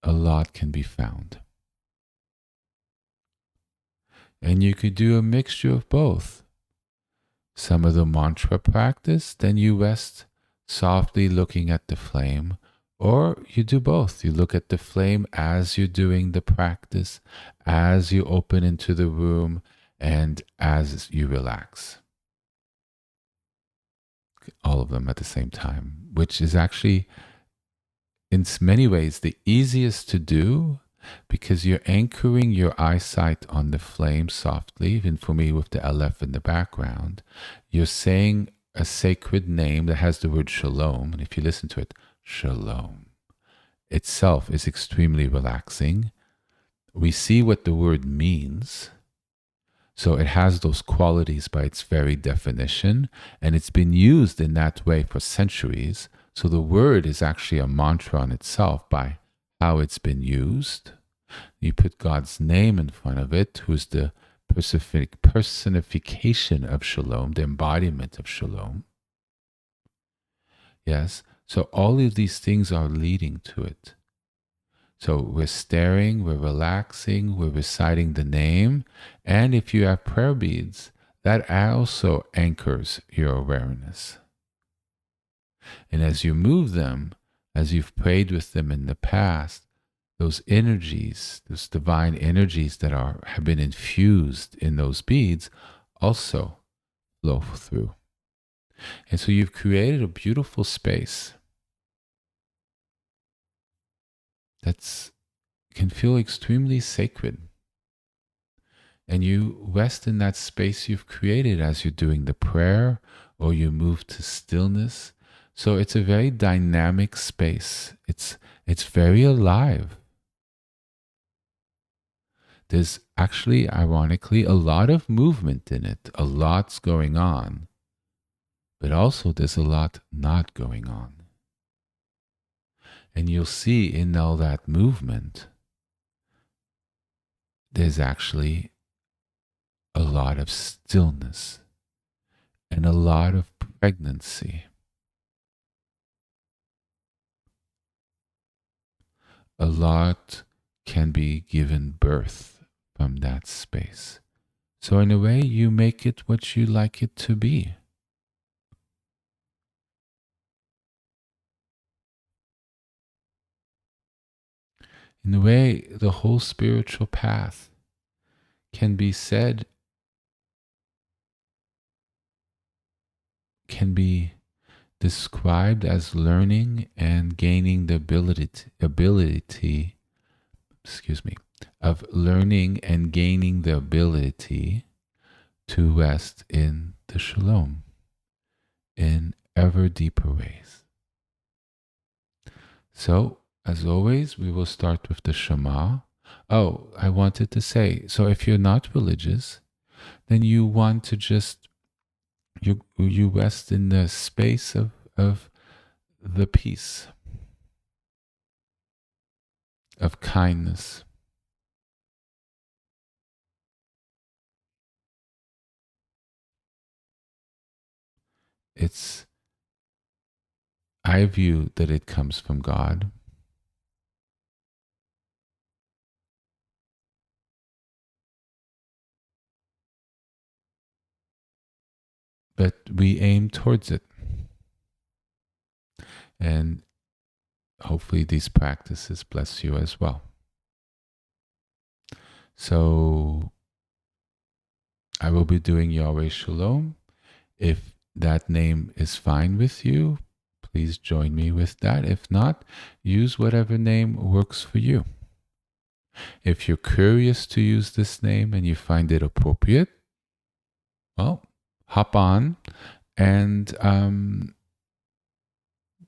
a lot can be found. And you could do a mixture of both. Some of the mantra practice, then you rest softly looking at the flame, or you do both. You look at the flame as you're doing the practice, as you open into the room, and as you relax. All of them at the same time, which is actually, in many ways, the easiest to do because you're anchoring your eyesight on the flame softly, even for me with the Aleph in the background. You're saying a sacred name that has the word Shalom, and if you listen to it, Shalom itself is extremely relaxing. We see what the word means. So it has those qualities by its very definition, and it's been used in that way for centuries. So the word is actually a mantra on itself by how it's been used. You put God's name in front of it, who's the personification of Shalom, the embodiment of Shalom. Yes, so all of these things are leading to it. So we're staring, we're relaxing, we're reciting the name. And if you have prayer beads, that also anchors your awareness. And as you move them, as you've prayed with them in the past, those energies, those divine energies that have been infused in those beads also flow through. And so you've created a beautiful space that's can feel extremely sacred. And you rest in that space you've created as you're doing the prayer or you move to stillness. So it's a very dynamic space. It's very alive. There's actually, ironically, a lot of movement in it. A lot's going on. But also there's a lot not going on. And you'll see in all that movement, there's actually a lot of stillness and a lot of pregnancy. A lot can be given birth from that space. So in a way, you make it what you like it to be. In a way, the whole spiritual path can be said, described as learning and gaining the ability, excuse me, of learning and gaining the ability to rest in the Shalom in ever deeper ways. So, as always, we will start with the Shema. Oh, I wanted to say, so if you're not religious, then you want to just, you rest in the space of the peace, of kindness. It's, I view that it comes from God, but we aim towards it. And hopefully these practices bless you as well. So I will be doing Yahweh Shalom. If that name is fine with you, please join me with that. If not, use whatever name works for you. If you're curious to use this name and you find it appropriate, well, hop on and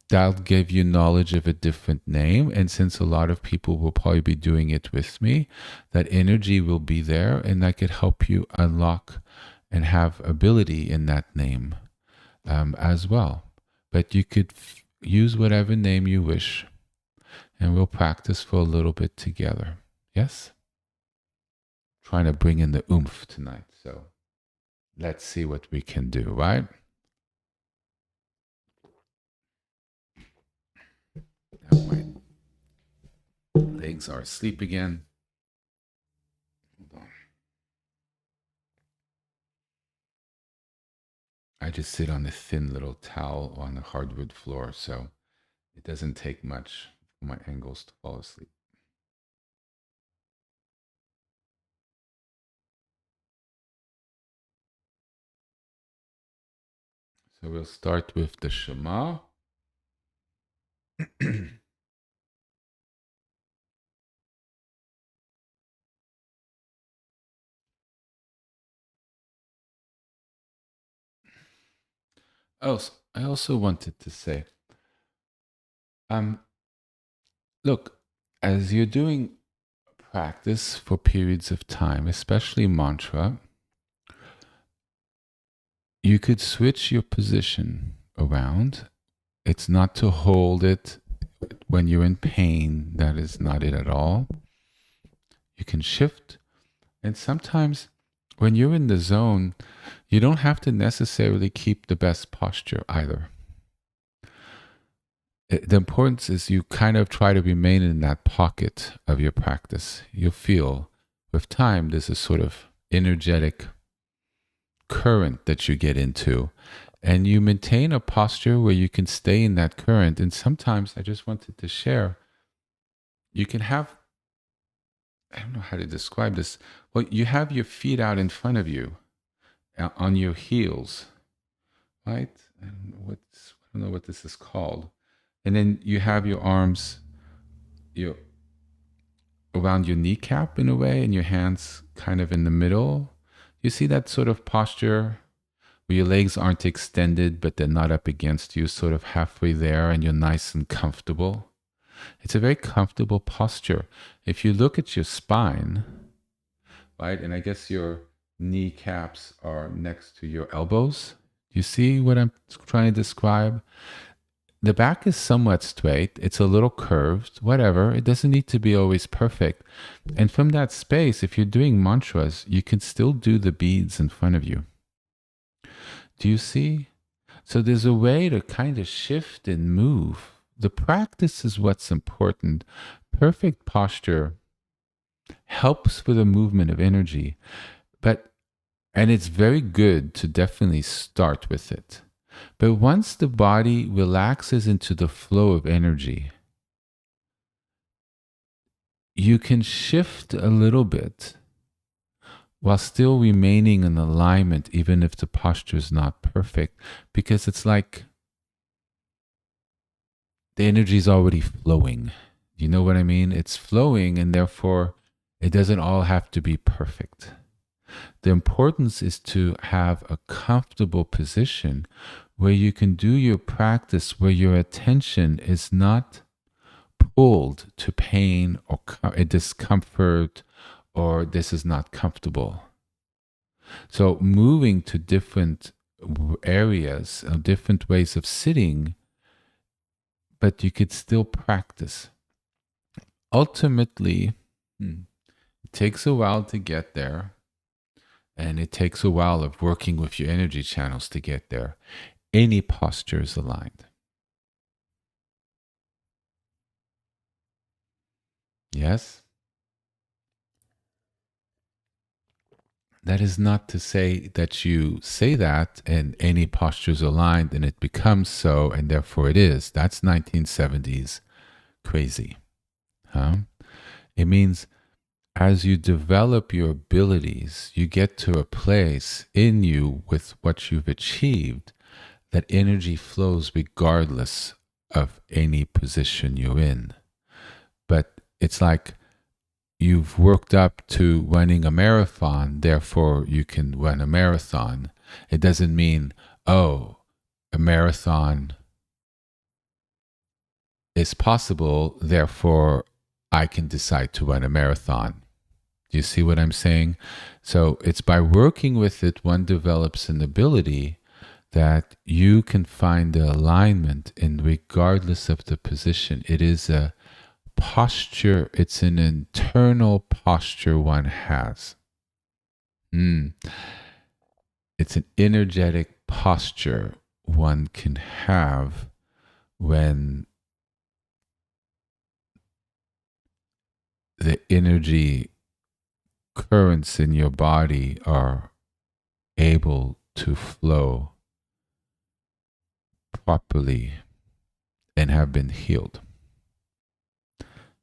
that'll give you knowledge of a different name. And since a lot of people will probably be doing it with me, that energy will be there and that could help you unlock and have ability in that name as well. But you could use whatever name you wish, and we'll practice for a little bit together. Yes? Trying to bring in the oomph tonight. So let's see what we can do, right? Now my legs are asleep again. Hold on. I just sit on a thin little towel on the hardwood floor, so it doesn't take much for my ankles to fall asleep. So we'll start with the Shema. Oh, I also wanted to say, look, as you're doing practice for periods of time, especially mantra, you could switch your position around. It's not to hold it when you're in pain. That is not it at all. You can shift. And sometimes when you're in the zone, you don't have to necessarily keep the best posture either. The importance is you kind of try to remain in that pocket of your practice. You'll feel with time there's a sort of energetic current that you get into, and you maintain a posture where you can stay in that current. And sometimes I just wanted to share, you can have, I don't know how to describe this. Well, you have your feet out in front of you on your heels, right? I don't know what this is called. And then you have your arms around your kneecap in a way, and your hands kind of in the middle. You see that sort of posture where your legs aren't extended, but they're not up against you, sort of halfway there, and you're nice and comfortable. It's a very comfortable posture. If you look at your spine, right, and I guess your kneecaps are next to your elbows. You see what I'm trying to describe? The back is somewhat straight. It's a little curved, whatever. It doesn't need to be always perfect. And from that space, if you're doing mantras, you can still do the beads in front of you. Do you see? So there's a way to kind of shift and move. The practice is what's important. Perfect posture helps with the movement of energy, and it's very good to definitely start with it. But once the body relaxes into the flow of energy, you can shift a little bit while still remaining in alignment, even if the posture is not perfect, because it's like the energy is already flowing. You know what I mean? It's flowing, and therefore it doesn't all have to be perfect. The importance is to have a comfortable position where you can do your practice, where your attention is not pulled to pain or discomfort, or this is not comfortable. So moving to different areas, different ways of sitting, but you could still practice. Ultimately, it takes a while to get there, and it takes a while of working with your energy channels to get there. Any posture is aligned. Yes? That is not to say that you say that and any posture is aligned and it becomes so and therefore it is. That's 1970s crazy. Huh? It means as you develop your abilities, you get to a place in you with what you've achieved that energy flows regardless of any position you're in. But it's like you've worked up to running a marathon, therefore you can run a marathon. It doesn't mean, oh, a marathon is possible, therefore I can decide to run a marathon. Do you see what I'm saying? So it's by working with it, one develops an ability that you can find the alignment in regardless of the position. It is a posture, it's an internal posture one has. It's an energetic posture one can have when the energy currents in your body are able to flow properly and have been healed.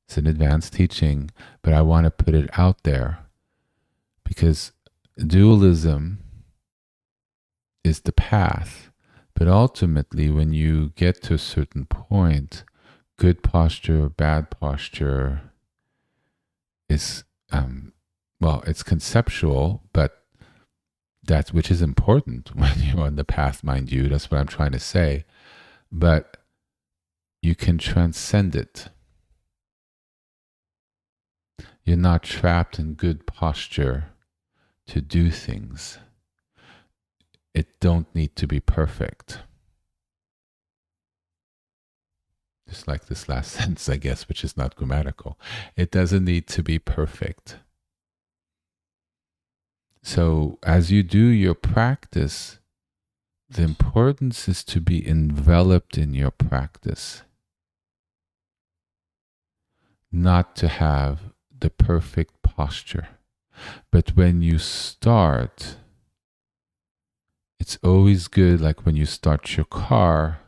It's an advanced teaching, but I want to put it out there because dualism is the path. But ultimately, when you get to a certain point, good posture, bad posture is, it's conceptual, but that's which is important when you're on the path, mind you. That's what I'm trying to say. But you can transcend it. You're not trapped in good posture to do things. It don't need to be perfect. Just like this last sentence, I guess, which is not grammatical. It doesn't need to be perfect. So as you do your practice, the importance is to be enveloped in your practice, not to have the perfect posture. But when you start, it's always good, like when you start your car,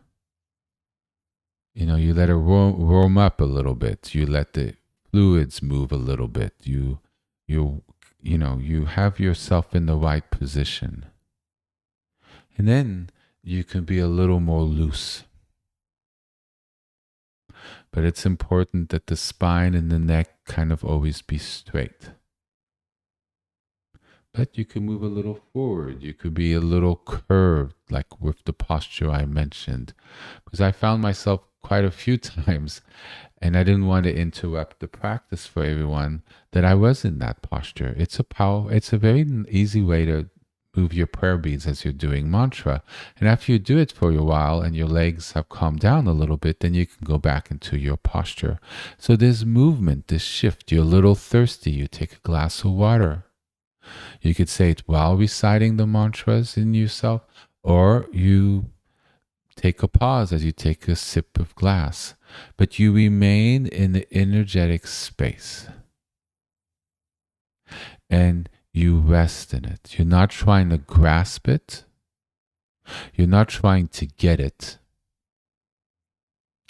you let it warm up a little bit. You let the fluids move a little bit. You have yourself in the right position. And then you can be a little more loose. But it's important that the spine and the neck kind of always be straight. But you can move a little forward. You could be a little curved, like with the posture I mentioned. Because I found myself quite a few times, and I didn't want to interrupt the practice for everyone, that I was in that posture. It's a very easy way to move your prayer beads as you're doing mantra. And after you do it for a while and your legs have calmed down a little bit, then you can go back into your posture. So there's movement, this shift. You're a little thirsty, you take a glass of water. You could say it while reciting the mantras in yourself, or you take a pause as you take a sip of glass, but you remain in the energetic space. And you rest in it. You're not trying to grasp it. You're not trying to get it.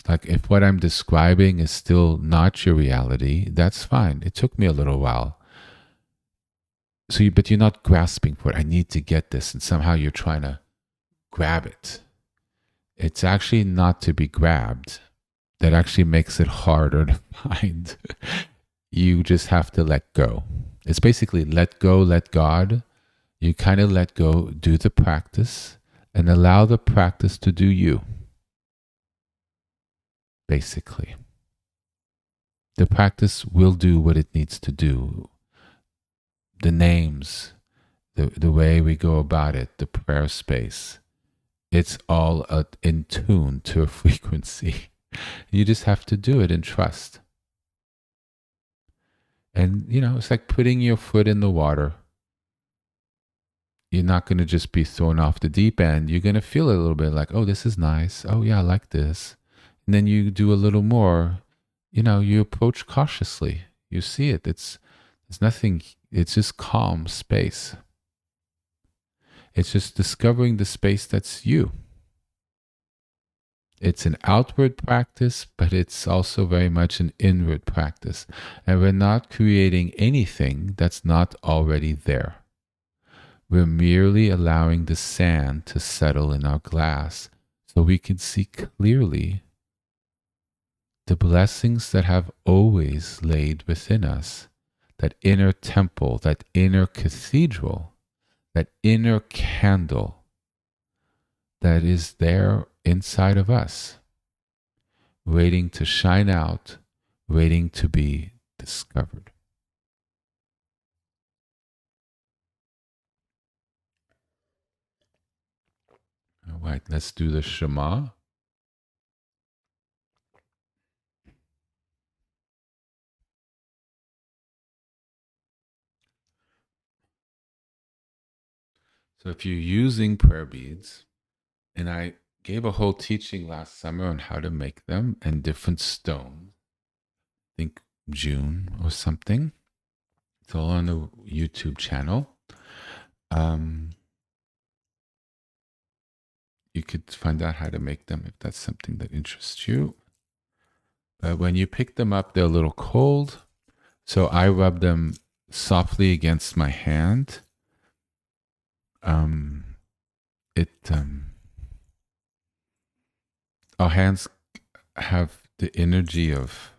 Like if what I'm describing is still not your reality, that's fine. It took me a little while. But you're not grasping for it. I need to get this. And somehow you're trying to grab it. It's actually not to be grabbed. that actually makes it harder to find. You just have to let go. It's basically let go, let God. You kind of let go, do the practice, and allow the practice to do you, basically. The practice will do what it needs to do. The names, the way we go about it, the prayer space, it's all in tune to a frequency. You just have to do it and trust. And, it's like putting your foot in the water. You're not going to just be thrown off the deep end. You're going to feel a little bit like, oh, this is nice. Oh, yeah, I like this. And then you do a little more. You approach cautiously. You see it. It's nothing. It's just calm space. It's just discovering the space that's you. It's an outward practice, but it's also very much an inward practice. And we're not creating anything that's not already there. We're merely allowing the sand to settle in our glass so we can see clearly the blessings that have always laid within us, that inner temple, that inner cathedral, that inner candle that is there inside of us, waiting to shine out, waiting to be discovered. All right, let's do the Shema. So if you're using prayer beads, and I gave a whole teaching last summer on how to make them and different stones, I think June or something. It's all on the YouTube channel. You could find out how to make them if that's something that interests you. But when you pick them up, they're a little cold. So I rub them softly against my hand. Our hands have the energy of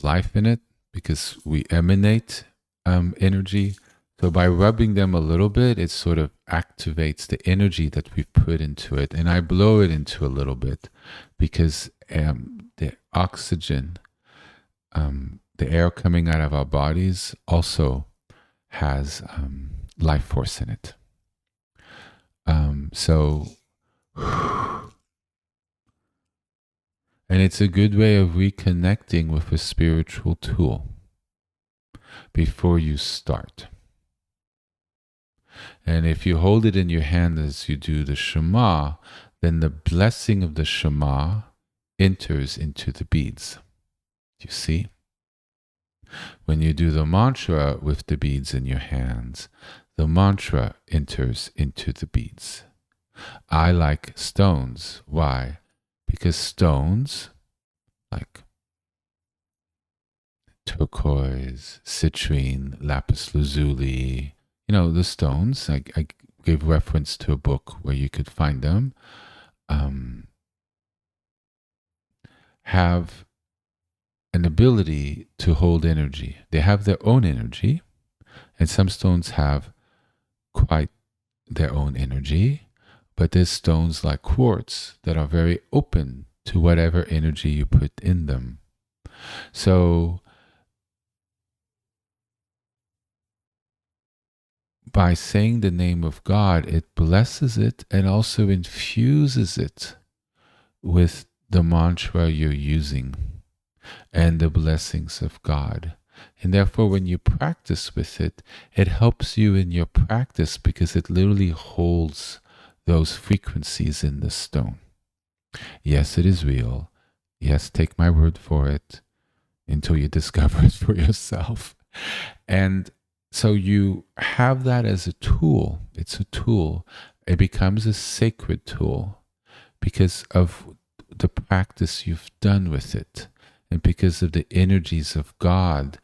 life in it because we emanate energy. So by rubbing them a little bit, it sort of activates the energy that we've put into it. And I blow it into a little bit because the oxygen, the air coming out of our bodies also has life force in it. And it's a good way of reconnecting with a spiritual tool before you start. And if you hold it in your hand as you do the Shema, then the blessing of the Shema enters into the beads. You see? When you do the mantra with the beads in your hands, the mantra enters into the beads. I like stones. Why? Because stones, like turquoise, citrine, lapis lazuli, the stones, I gave reference to a book where you could find them, have an ability to hold energy. They have their own energy, and some stones have quite their own energy, but there's stones like quartz that are very open to whatever energy you put in them. So by saying the name of God, it blesses it and also infuses it with the mantra you're using and the blessings of God. And therefore, when you practice with it, it helps you in your practice because it literally holds those frequencies in the stone. Yes, it is real. Yes, take my word for it until you discover it for yourself. And so you have that as a tool. It's a tool. It becomes a sacred tool because of the practice you've done with it and because of the energies of God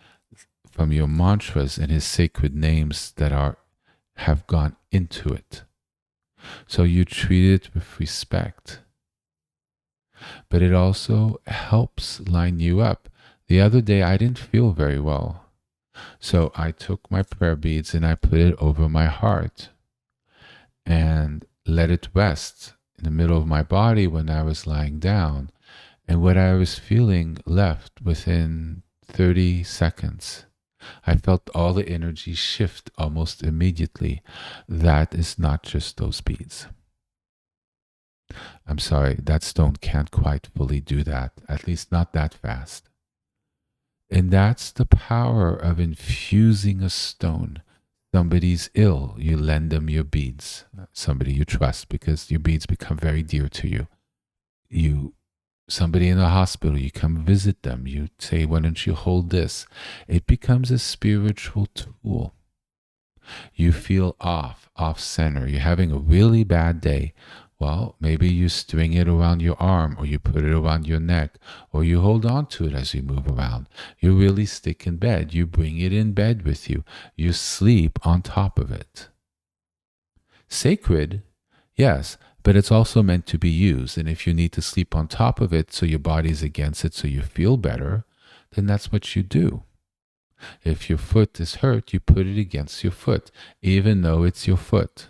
from your mantras and his sacred names that have gone into it. So you treat it with respect. but it also helps line you up. The other day, I didn't feel very well. So I took my prayer beads and I put it over my heart and let it rest in the middle of my body when I was lying down. And what I was feeling left within 30 seconds. I felt all the energy shift almost immediately. That is not just those beads. I'm sorry, that stone can't quite fully do that, at least not that fast. And that's the power of infusing a stone. Somebody's ill, you lend them your beads. Somebody you trust, because your beads become very dear to you. Somebody in the hospital, you come visit them, you say, why don't you hold this? It becomes a spiritual tool. You feel off center. You're having a really bad day. Well, maybe you string it around your arm, or you put it around your neck, or you hold on to it as you move around. You really stick in bed. You bring it in bed with you. You sleep on top of it. Sacred, yes, but it's also meant to be used. And if you need to sleep on top of it so your body's against it so you feel better, then that's what you do. If your foot is hurt, you put it against your foot, even though it's your foot.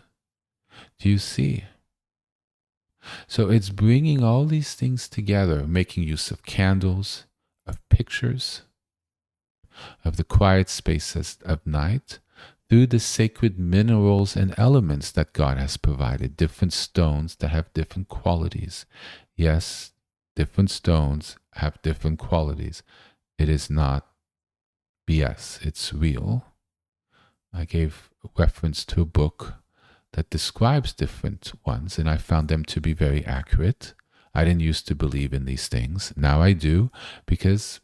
Do you see? So it's bringing all these things together, making use of candles, of pictures, of the quiet spaces of night, through the sacred minerals and elements that God has provided, different stones that have different qualities. Yes, different stones have different qualities. It is not BS, it's real. I gave reference to a book that describes different ones, and I found them to be very accurate. I didn't used to believe in these things. Now I do, because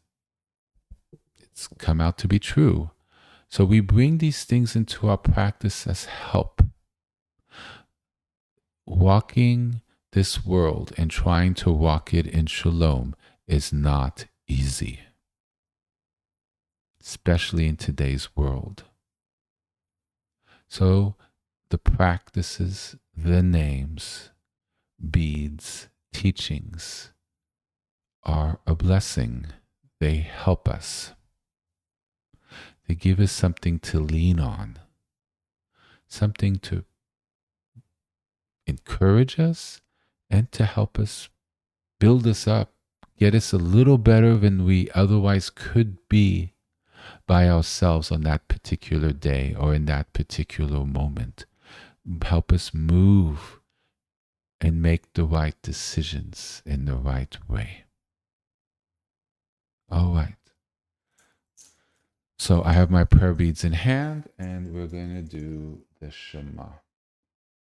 it's come out to be true. So we bring these things into our practice as help. Walking this world and trying to walk it in shalom is not easy, especially in today's world. So the practices, the names, beads, teachings are a blessing. They help us. They give us something to lean on, something to encourage us and to help us build us up, get us a little better than we otherwise could be by ourselves on that particular day or in that particular moment. Help us move and make the right decisions in the right way. All right. So I have my prayer beads in hand, and we're going to do the Shema.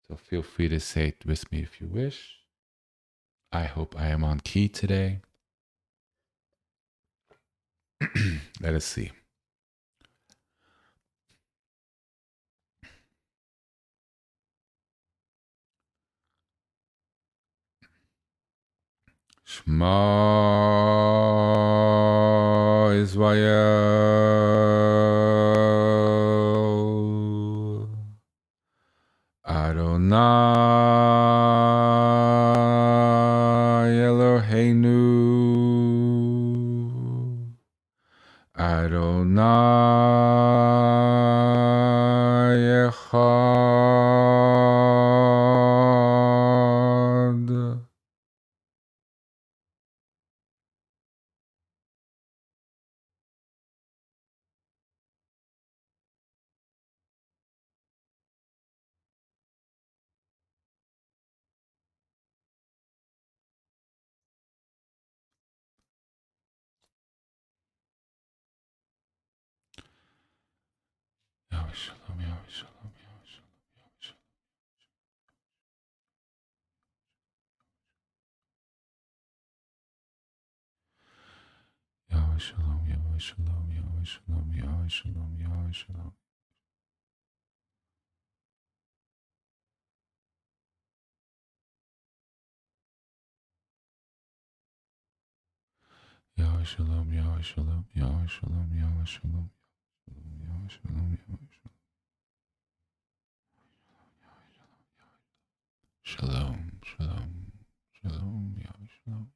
So feel free to say it with me if you wish. I hope I am on key today. Let us see. Shema Israel Adonai Eloheinu Adonai Echad. Yahweh Shalom, Yahweh Shalom, Yahweh Shalom, Yahweh Shalom. Yahweh Shalom, Yahweh Shalom, Yahweh Shalom, Yahweh Shalom, Yahweh Shalom. Yahweh Shalom, Yahweh Shalom, Yahweh Shalom, Yahweh Shalom, Yahweh Shalom, Yahweh Shalom. Shalom, Shalom, Shalom, Yahweh Shalom.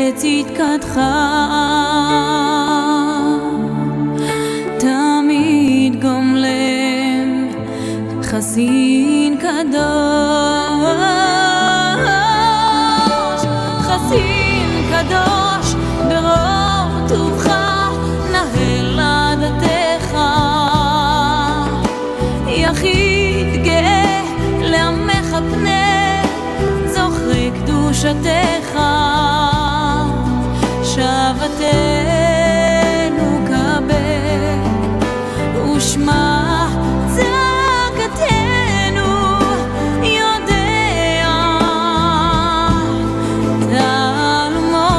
בצדקתך תמיד גומלם חסין קדוש חסין קדוש ברוב טובך נהל עדתך יחיד גאה לעמך פנה זוכרי קדושתך שבתנו קבל ושמע צעקתנו יודע תעלומות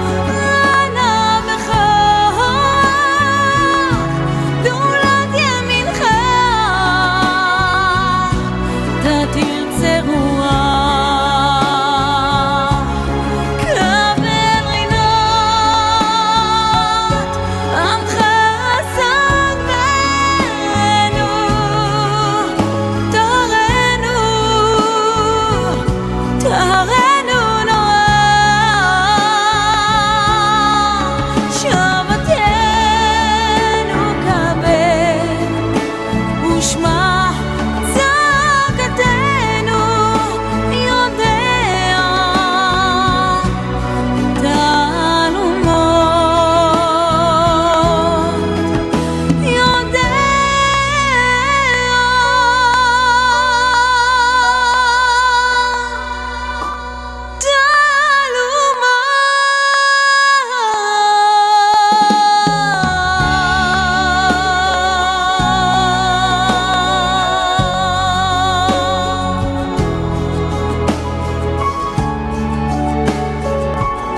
אנא בכך גאולת ימינך תרצה רוח קבל רינות עמך עסק בנו טהרנו נורא שבתנו קבל ושמע צעקתנו יודע תעלומות יודע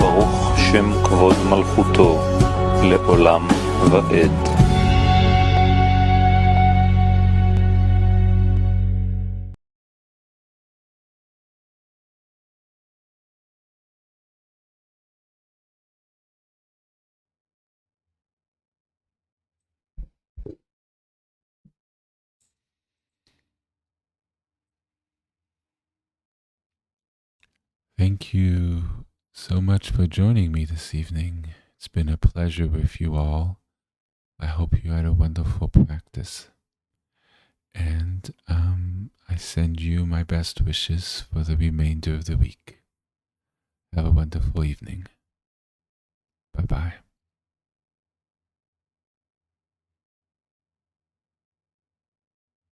ברוך שם כבוד מלכותו לעולם ועד. Thank you so much for joining me this evening. It's been a pleasure with you all. I hope you had a wonderful practice. And I send you my best wishes for the remainder of the week. Have a wonderful evening. Bye-bye.